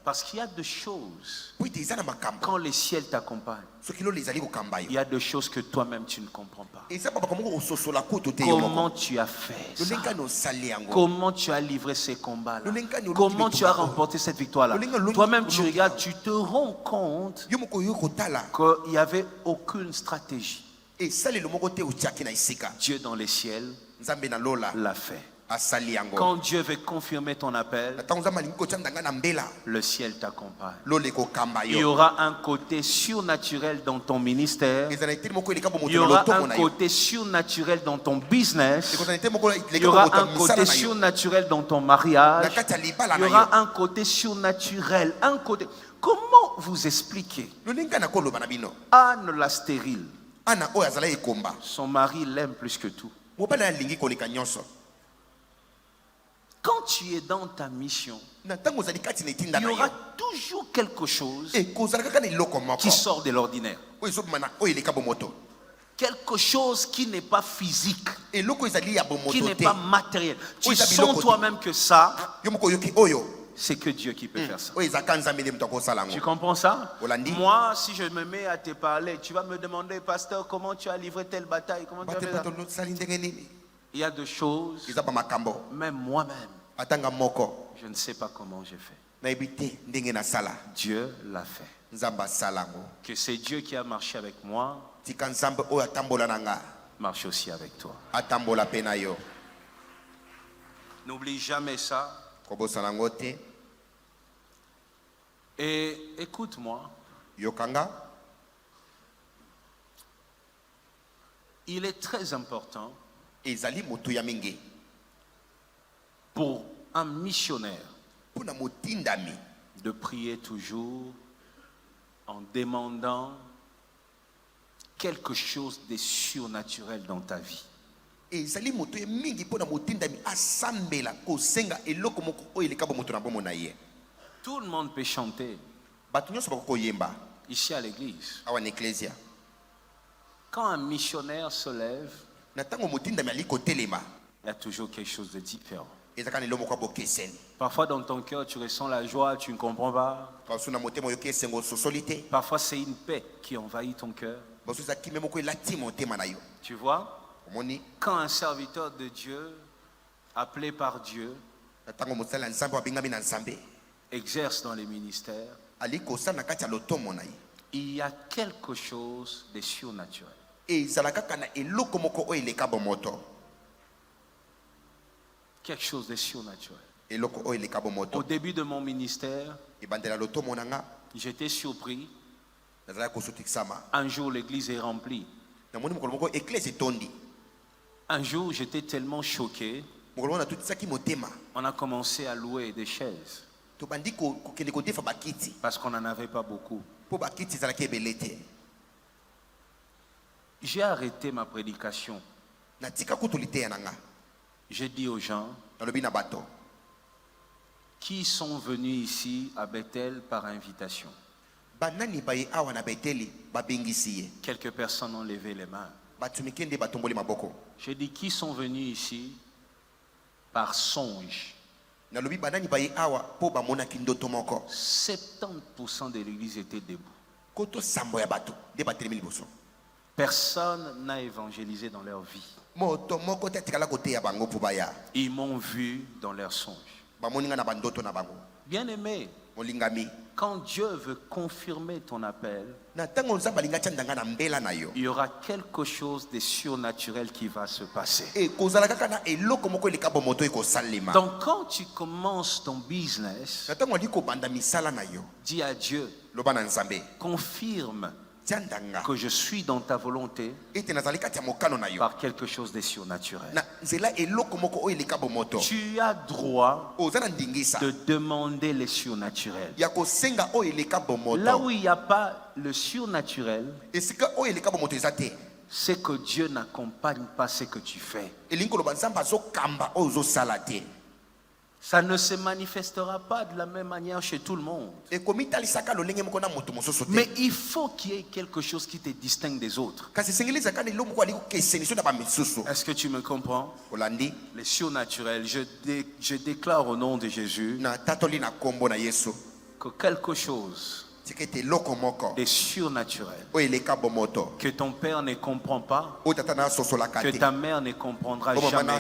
Parce qu'il y a des choses, quand le ciel t'accompagne, il y a des choses que toi-même tu ne comprends pas. Comment tu as fait ça? Comment tu as livré ces combats-là? Comment tu as remporté cette victoire-là? Toi-même tu regardes, tu te rends compte qu'il n'y avait aucune stratégie. Dieu dans les ciels l'a fait. Quand Dieu veut confirmer ton appel, le ciel t'accompagne. Il y aura un côté surnaturel dans ton ministère. Il y aura un côté surnaturel dans ton business. Il y aura un côté surnaturel dans ton mariage. Il y aura un côté surnaturel. Comment vous expliquer? Anne la stérile. Son mari l'aime plus que tout. Quand tu es dans ta mission, il y aura toujours quelque chose qui sort de l'ordinaire. Quelque chose qui n'est pas physique, qui n'est pas matériel. Tu sens toi-même que ça, c'est que Dieu qui peut faire ça. Tu comprends ça? Moi, si je me mets à te parler, tu vas me demander, pasteur, comment tu as livré telle bataille? Comment tu as fait ça? Il y a des choses, même moi-même, je ne sais pas comment j'ai fait. Dieu l'a fait. Que c'est Dieu qui a marché avec moi, marche aussi avec toi. N'oublie jamais ça. Et écoute-moi. Il est très important pour un missionnaire de prier toujours en demandant quelque chose de surnaturel dans ta vie. Tout le monde peut chanter ici à l'église. Quand un missionnaire se lève, il y a toujours quelque chose de différent. Parfois dans ton cœur tu ressens la joie, tu ne comprends pas. Parfois c'est une paix qui envahit ton cœur. Tu vois, quand un serviteur de Dieu, appelé par Dieu, exerce dans les ministères, il y a quelque chose de surnaturel. Quelque chose de surnaturel. Au début de mon ministère, j'étais surpris. Un jour, l'église est remplie. Un jour, j'étais tellement choqué. On a commencé à louer des chaises. Parce qu'on n'en avait pas beaucoup. J'ai arrêté ma prédication. J'ai dit aux gens qui sont venus ici à Bethel par invitation. Quelques personnes ont levé les mains. J'ai dit qui sont venus ici par songe. 70% de l'église était debout. Personne n'a évangélisé dans leur vie. Ils m'ont vu dans leurs songes. Bien aimé, quand Dieu veut confirmer ton appel, il y aura quelque chose de surnaturel qui va se passer. Donc quand tu commences ton business, dis à Dieu, confirme que je suis dans ta volonté par quelque chose de surnaturel. Tu as droit de demander le surnaturel. Là où il n'y a pas le surnaturel, c'est que Dieu n'accompagne pas ce que tu fais. Ça ne se manifestera pas de la même manière chez tout le monde. Mais il faut qu'il y ait quelque chose qui te distingue des autres. Est-ce que tu me comprends? Le surnaturel, je déclare au nom de Jésus que quelque chose de surnaturel que ton père ne comprend pas, que ta mère ne comprendra jamais,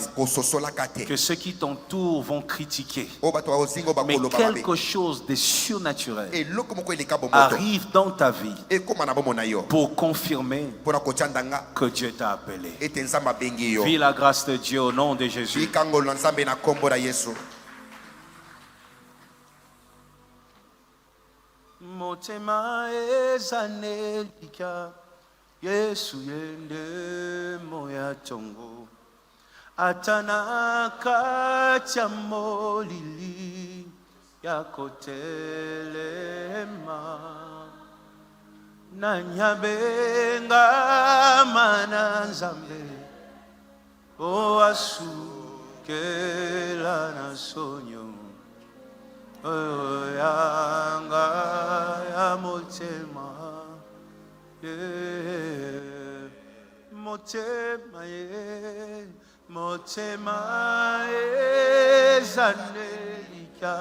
que ceux qui t'entourent vont critiquer, mais quelque chose de surnaturel arrive dans ta vie pour confirmer que Dieu t'a appelé. Vis la grâce de Dieu au nom de Jésus. Motema ezanelika Yesu yende moya tongo Atanaka chamolili yakotelema Nanyabenga mananzambe O asukela na sonyo Yanga ya motema motema motema zanelika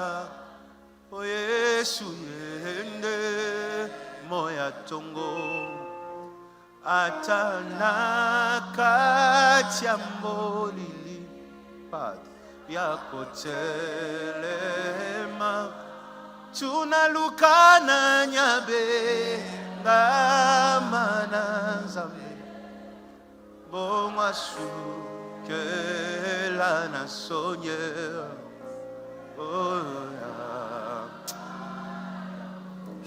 O Yesu yende moya tongo Atanaka chamolili Pad yakotelema tunalukana nyabe ngamana nzambe bomwasu que la Seigneur. Oh,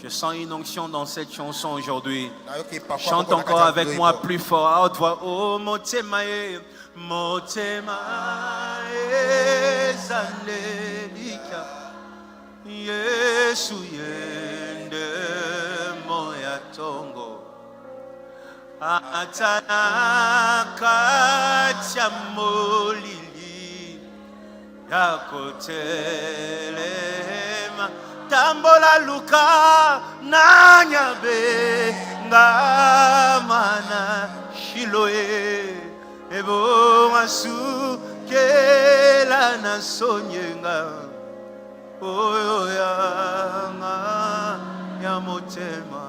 je sens une onction dans cette chanson aujourd'hui. Chante encore avec moi plus fort à haute voix. Oh, motema e zanelika Yesu yende moya tongo atana katia molili yakotelema tambola luka nanyabe ngamana shiloe ebo masu kela na sonyenga oyo ya motema.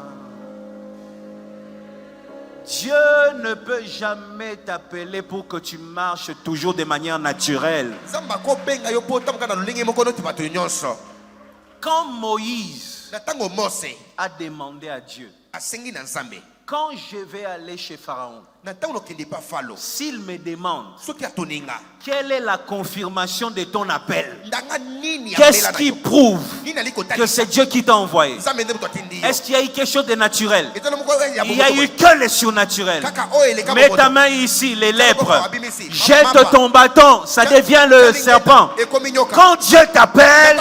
Dieu ne peut jamais t'appeler pour que tu marches toujours de manière naturelle. Quand Moïse a demandé à Dieu, quand je vais aller chez Pharaon, s'il me demande quelle est la confirmation de ton appel, qu'est-ce qui prouve que c'est Dieu qui t'a envoyé? Est-ce qu'il y a eu quelque chose de naturel? Il n'y a eu que le surnaturel. Mets ta main ici, les lèpres. Jette ton bâton, ça devient le serpent. Quand Dieu t'appelle,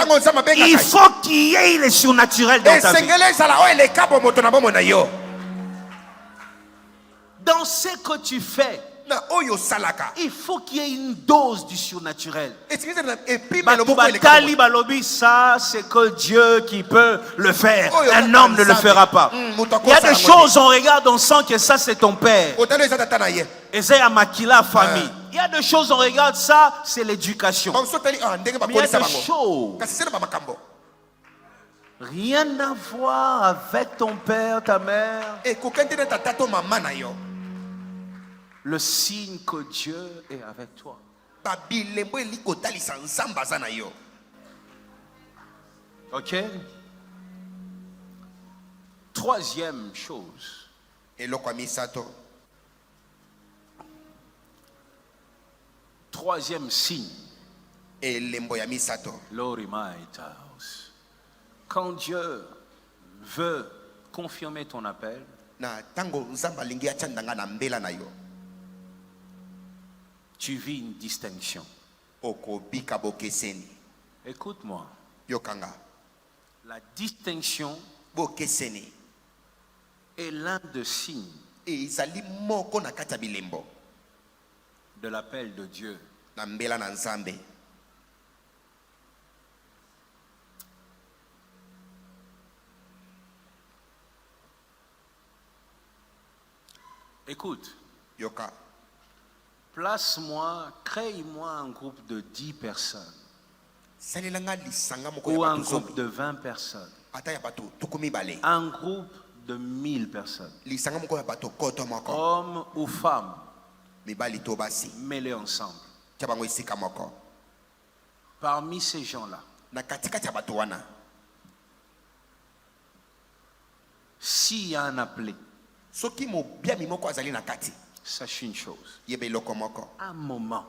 il faut qu'il y ait le surnaturel dans ta vie. Dans ce que tu fais, il faut qu'il y ait une dose du surnaturel. Ça, c'est que Dieu qui peut le faire. Un homme ne le fera pas. Il y a des choses, on regarde, on sent que ça, c'est ton père. Et c'est Amakila famille. Il y a des choses, on regarde, ça, c'est l'éducation. Mais il y a des choses. Rien à voir avec ton père, ta mère. Le signe que Dieu est avec toi. Ok? Troisième chose. Troisième signe. Quand Dieu veut confirmer ton appel, tu vis une distinction. Écoute-moi. La distinction est l'un des signes de l'appel de Dieu. Écoute. Place-moi, crée-moi un groupe de 10 personnes. Ou un groupe de 20 personnes. Un groupe de 1000 personnes. Hommes ou femmes. Mets-les ensemble. Parmi ces gens-là, s'il y a un appelé, sache une chose. À un moment,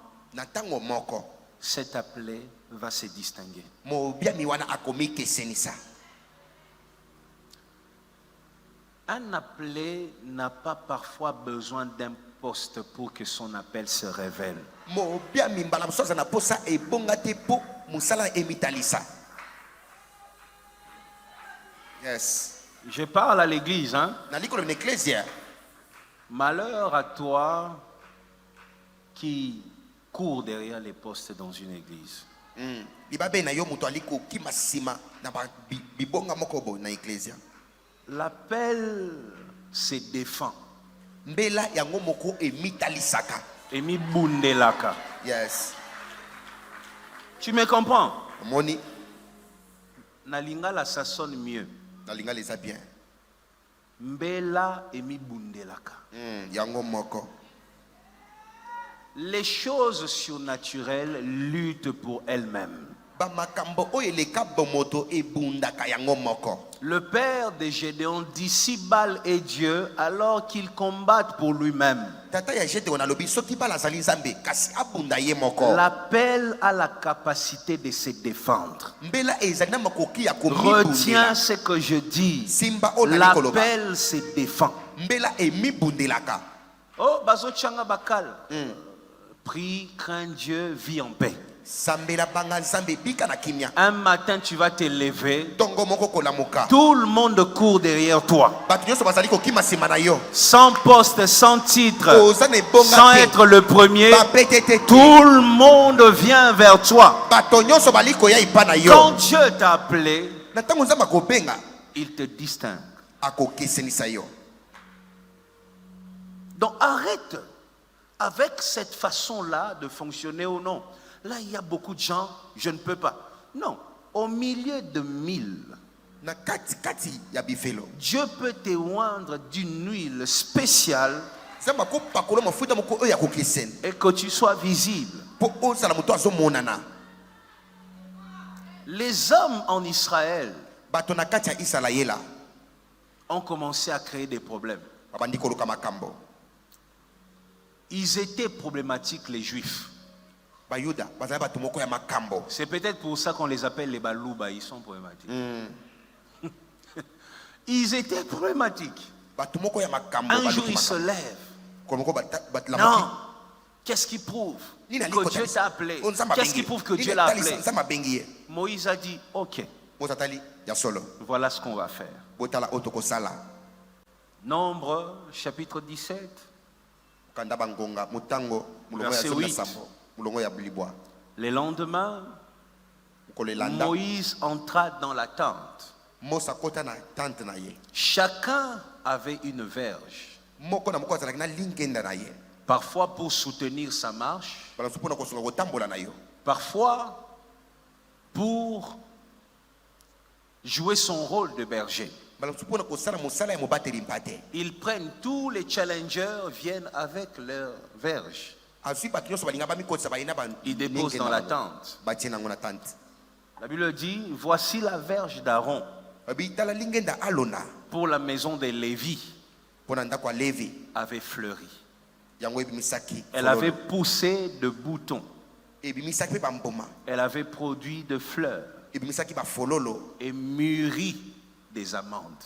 cet appelé va se distinguer. Un appelé n'a pas parfois besoin d'un poste pour que son appel se révèle.
Yes.
Je parle à l'église, hein? Malheur à toi qui court derrière les postes dans une église. L'appel se défend. Emi bundelaka.
Yes.
Tu me comprends? Nalingala ça sonne mieux.
Nalinga les a bien.
Mbela emi bundelaka.
Yango moko.
Les choses surnaturelles luttent pour elles-mêmes. Le père de Gédéon dit si Baal est Dieu, alors qu'il combatte pour lui-même. L'appel à la capacité de se défendre. Retiens ce que je dis. L'appel se défend. Oh, bazo changa bakal. Prie, crains Dieu, vis en paix. Un matin, tu vas te lever. Tout le monde court derrière toi. Sans poste, sans titre, sans être le premier. Tout le monde vient vers toi. Quand Dieu t'a appelé, il te distingue. Donc arrête avec cette façon-là de fonctionner ou non. Là, il y a beaucoup de gens, je ne peux pas. Non, au milieu de 1000, Dieu peut te oindre d'une huile spéciale et que tu sois visible. Les hommes en Israël ont commencé à créer des problèmes. Ils étaient problématiques, les Juifs. C'est peut-être pour ça qu'on les appelle les Balouba, ils sont problématiques. Ils étaient problématiques. Un jour, ils se lèvent. Non. Qu'est-ce qui prouve que Dieu t'a appelé? Qu'est-ce qui prouve que Dieu l'a appelé? Moïse a dit, ok, voilà ce qu'on va faire. Nombre, chapitre 17. Verset 8. Le lendemain, Moïse entra dans la tente. Chacun avait une verge. Parfois pour soutenir sa marche. Parfois pour jouer son rôle de berger. Ils prennent, tous les challengers viennent avec leur verge. Ils déposent dans la tente. La Bible dit, voici la verge d'Aaron pour la maison de Lévi avait fleuri. Elle avait poussé de boutons. Elle avait produit de fleurs et mûri des amandes.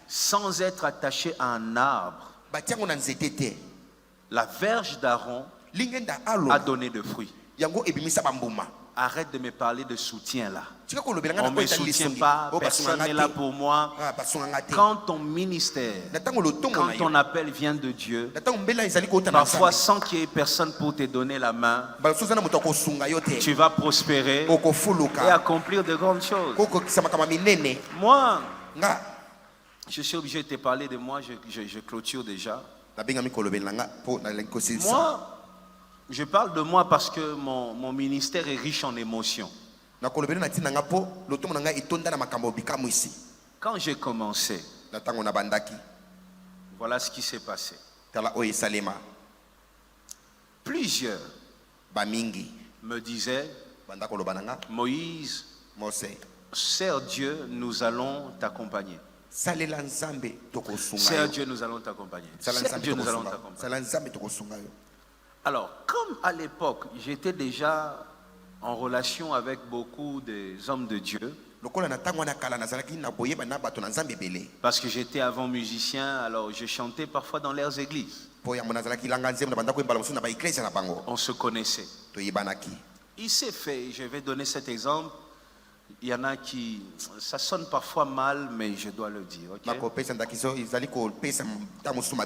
Sans être attachée à un arbre, la verge d'Aaron a donné de fruits. Arrête de me parler de soutien là. On ne me soutient pas, personne n'est là pour moi. Quand ton ministère, quand ton appel vient de Dieu, parfois sans qu'il y ait personne pour te donner la main, tu vas prospérer et accomplir de grandes choses. Moi, je suis obligé de te parler de moi, je clôture déjà. Moi, je parle de moi parce que mon ministère est riche en émotions. Quand j'ai commencé, voilà ce qui s'est passé. Plusieurs me disaient, Moïse, sers Dieu, nous allons t'accompagner. Sers Dieu, nous allons t'accompagner. Sers Dieu, nous allons t'accompagner. Alors, comme à l'époque, j'étais déjà en relation avec beaucoup des hommes de Dieu, parce que j'étais avant musicien, alors je chantais parfois dans leurs églises. On se connaissait. Il s'est fait, je vais donner cet exemple, il y en a qui, ça sonne parfois mal, mais je dois le dire. Okay?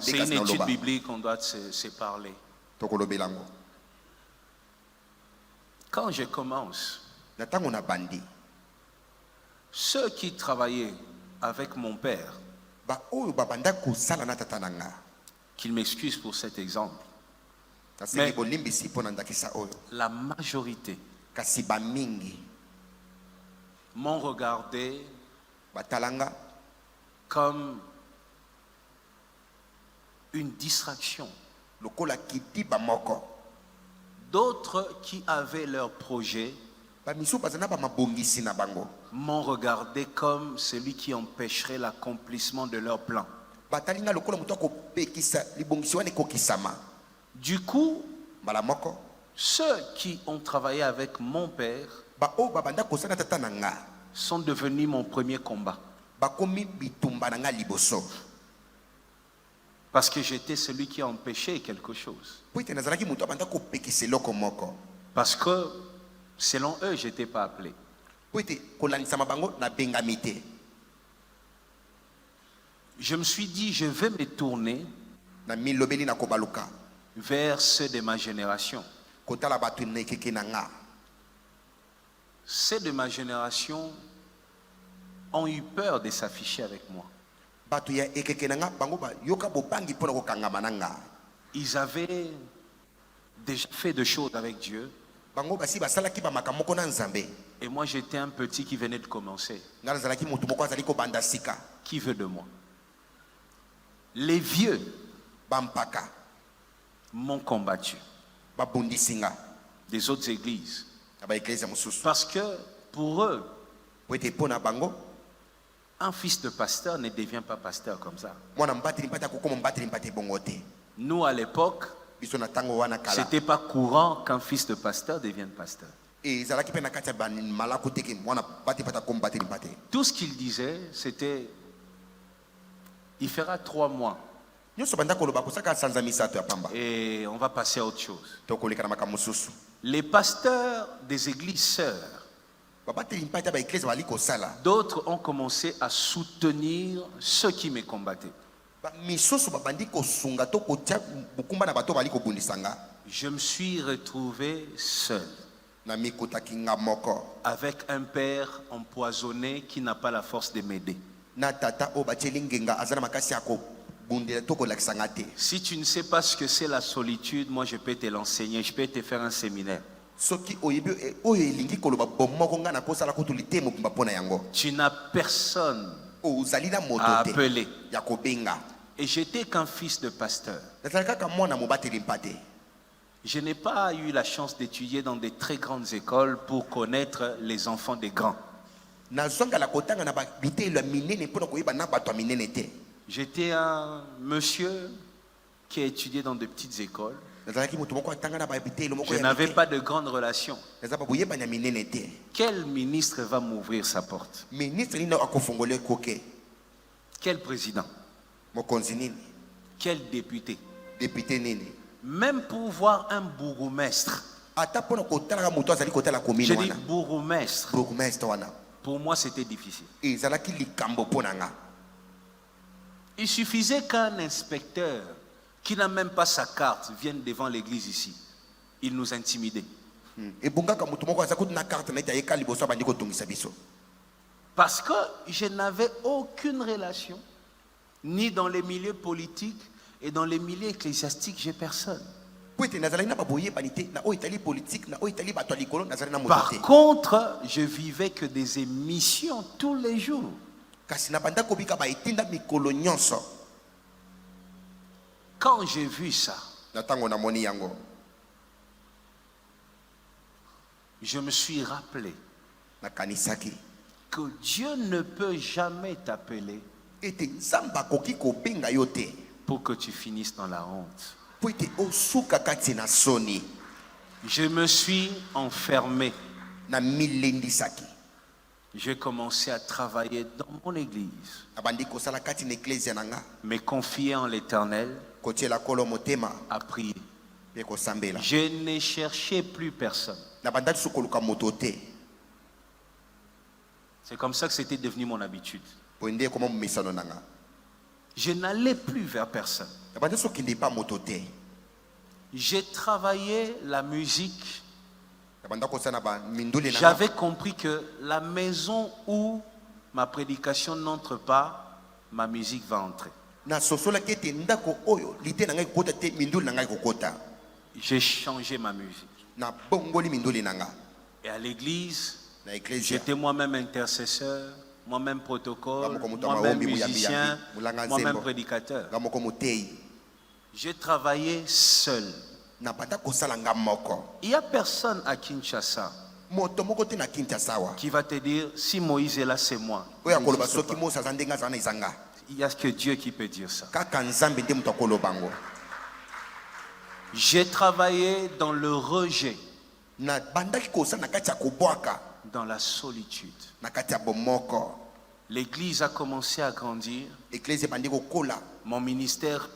C'est une étude biblique, on doit se parler. Quand je commence, ceux qui travaillaient avec mon père, qu'il m'excuse pour cet exemple, mais la majorité m'ont regardé comme une distraction D'autres qui avaient leur projet m'ont regardé comme celui qui empêcherait l'accomplissement de leur plan. Du coup, ceux qui ont travaillé avec mon père sont devenus mon premier combat. Parce que j'étais celui qui a empêché quelque chose. Parce que selon eux, je n'étais pas appelé. Je me suis dit, je vais me tourner vers ceux de ma génération. Ceux de ma génération ont eu peur de s'afficher avec moi. Ils avaient déjà fait des choses avec Dieu. Et moi j'étais un petit qui venait de commencer. Qui veut de moi? Les vieux m'ont combattu. Des autres églises. Parce que pour eux, un fils de pasteur ne devient pas pasteur comme ça. Nous, à l'époque, ce n'était pas courant qu'un fils de pasteur devienne pasteur. Tout ce qu'il disait, c'était: il fera 3 mois. Et on va passer à autre chose. Les pasteurs des églises sœurs, d'autres ont commencé à soutenir ceux qui me combattaient. Je me suis retrouvé seul, avec un père empoisonné qui n'a pas la force de m'aider. Si tu ne sais pas ce que c'est la solitude, moi je peux te l'enseigner, je peux te faire un séminaire. Tu n'as personne à appeler. Et j'étais qu'un fils de pasteur. Je n'ai pas eu la chance d'étudier dans des très grandes écoles pour connaître les enfants des grands. J'étais un monsieur qui a étudié dans de petites écoles. Je n'avais pas de grandes relations. Quel ministre va m'ouvrir sa porte? Quel président? Quel député? Même pour voir un bourgmestre. J'ai dit bourgmestre. Pour moi, c'était difficile. Il suffisait qu'un inspecteur qui n'a même pas sa carte vienne devant l'église ici. Il nous intimidait. Parce que je n'avais aucune relation, ni dans les milieux politiques et dans les milieux ecclésiastiques, j'ai personne. Par contre, je vivais que des émissions tous les jours. Quand j'ai vu ça, je me suis rappelé que Dieu ne peut jamais t'appeler pour que tu finisses dans la honte. Je me suis enfermé. J'ai commencé à travailler dans mon église, me confier en l'Éternel, à prier. Je ne cherchais plus personne. C'est comme ça que c'était devenu mon habitude. Je n'allais plus vers personne. J'ai travaillé la musique. J'avais compris que la maison où ma prédication n'entre pas, ma musique va entrer. J'ai changé ma musique. Et à l'église, j'étais moi-même intercesseur, moi-même protocole, moi-même musicien, moi-même prédicateur. J'ai travaillé seul. Il n'y a personne à Kinshasa qui va te dire si Moïse est là, c'est moi. Il n'y a que Dieu qui peut dire ça. J'ai travaillé dans le rejet, dans la solitude. L'église a commencé à grandir. Mon ministère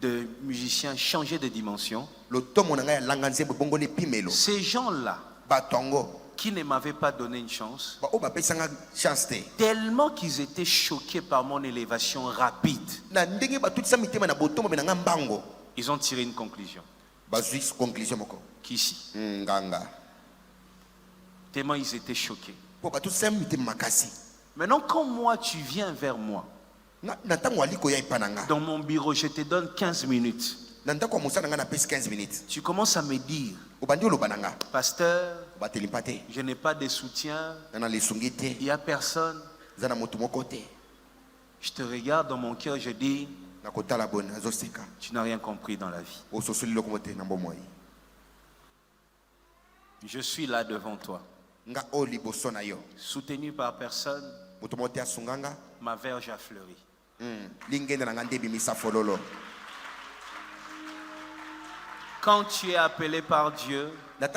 de musicien changeait de dimension. Ces gens-là qui ne m'avaient pas donné une chance, tellement qu'ils étaient choqués par mon élévation rapide, ils ont tiré une conclusion. Qu'ici, tellement ils étaient choqués. Maintenant, quand moi tu viens vers moi, dans mon bureau, je te donne 15 minutes. Tu commences à me dire, pasteur, je n'ai pas de soutien, il n'y a personne. Je te regarde dans mon cœur, je dis, tu n'as rien compris dans la vie. Je suis là devant toi, soutenu par personne, ma verge a fleuri. Quand tu es appelé par Dieu, il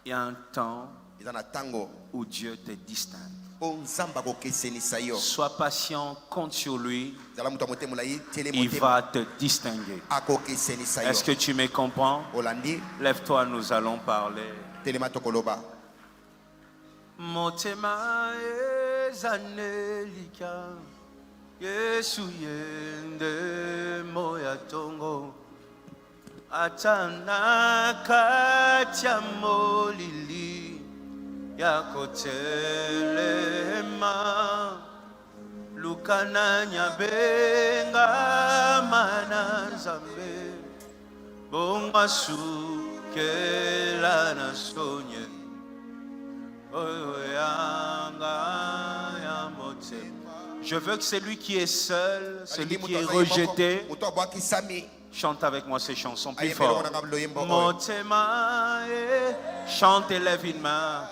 y a un temps où Dieu te distingue. Sois patient, compte sur lui, il va te distinguer. Est-ce que tu me comprends? Lève-toi, nous allons parler. Motema ezanelika Yesu yende moya tongo Atana katia molili Yako telema Lukana nyabenga manazambe Bonga sukela na sonye Je veux que celui qui est seul, celui qui est rejeté, chante avec moi ces chansons plus fort. Motema, chante et lève une main.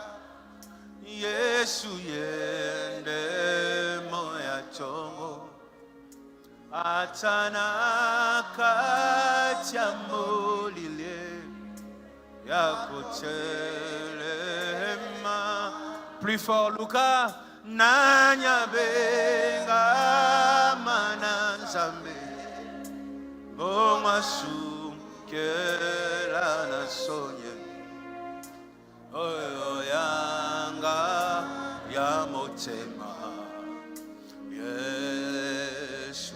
Yesu yende moya tongo, atana katia molile, yakotelema. Plus fort, Luka. Nanya benga mananzambe Bongasu kela na sonye Oyo yanga ya motema Yesu.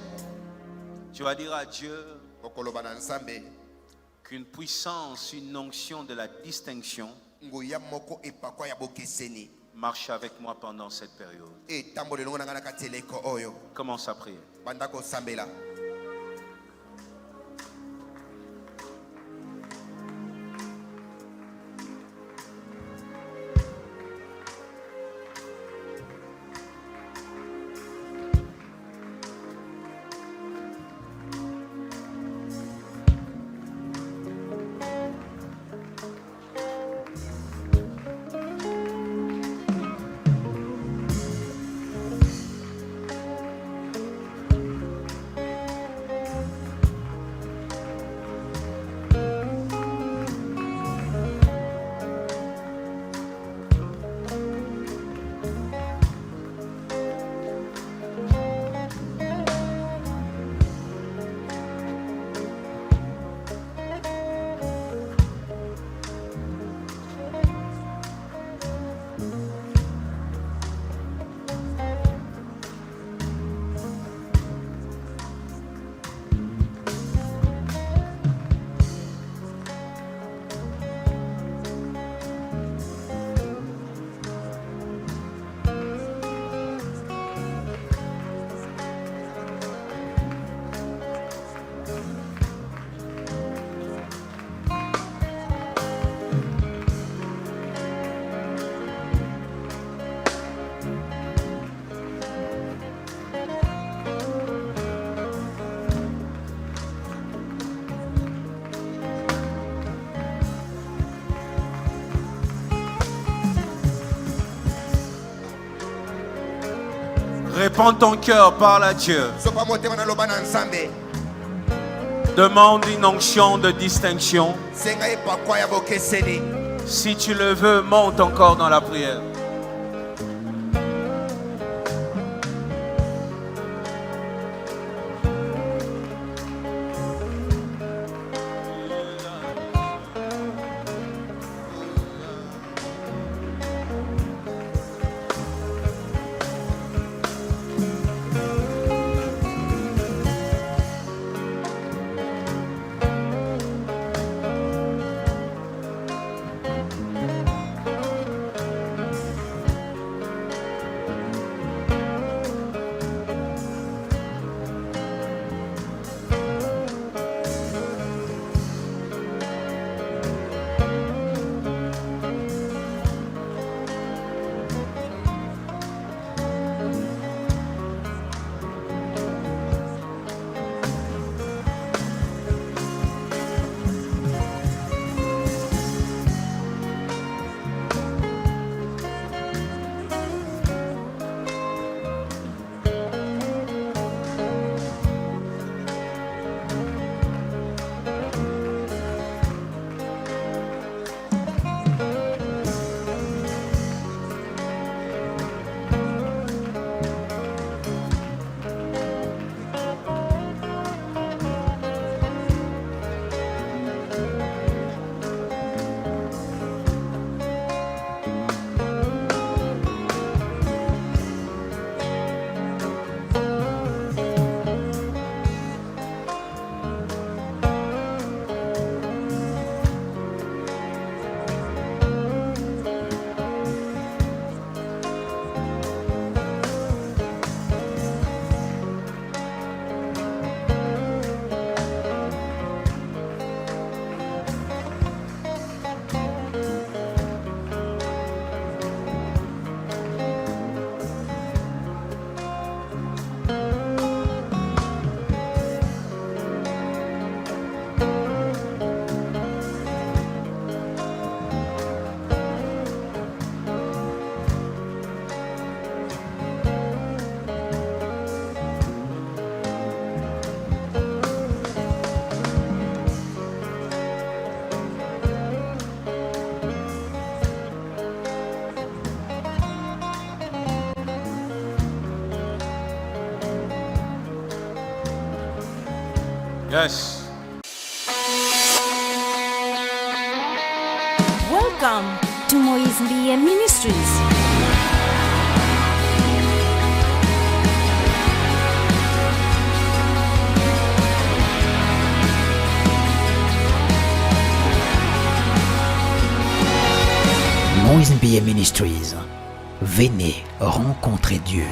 Tu vas dire à Dieu qu'une puissance, une onction de la distinction marche avec moi pendant cette période. Commence à prier. Répands ton cœur, parle à Dieu. Demande une onction de distinction. Si tu le veux, monte encore dans la prière. Yes.
Welcome to Moise Mbie Ministries.
Moise Mbie Ministries. Venez rencontrer Dieu.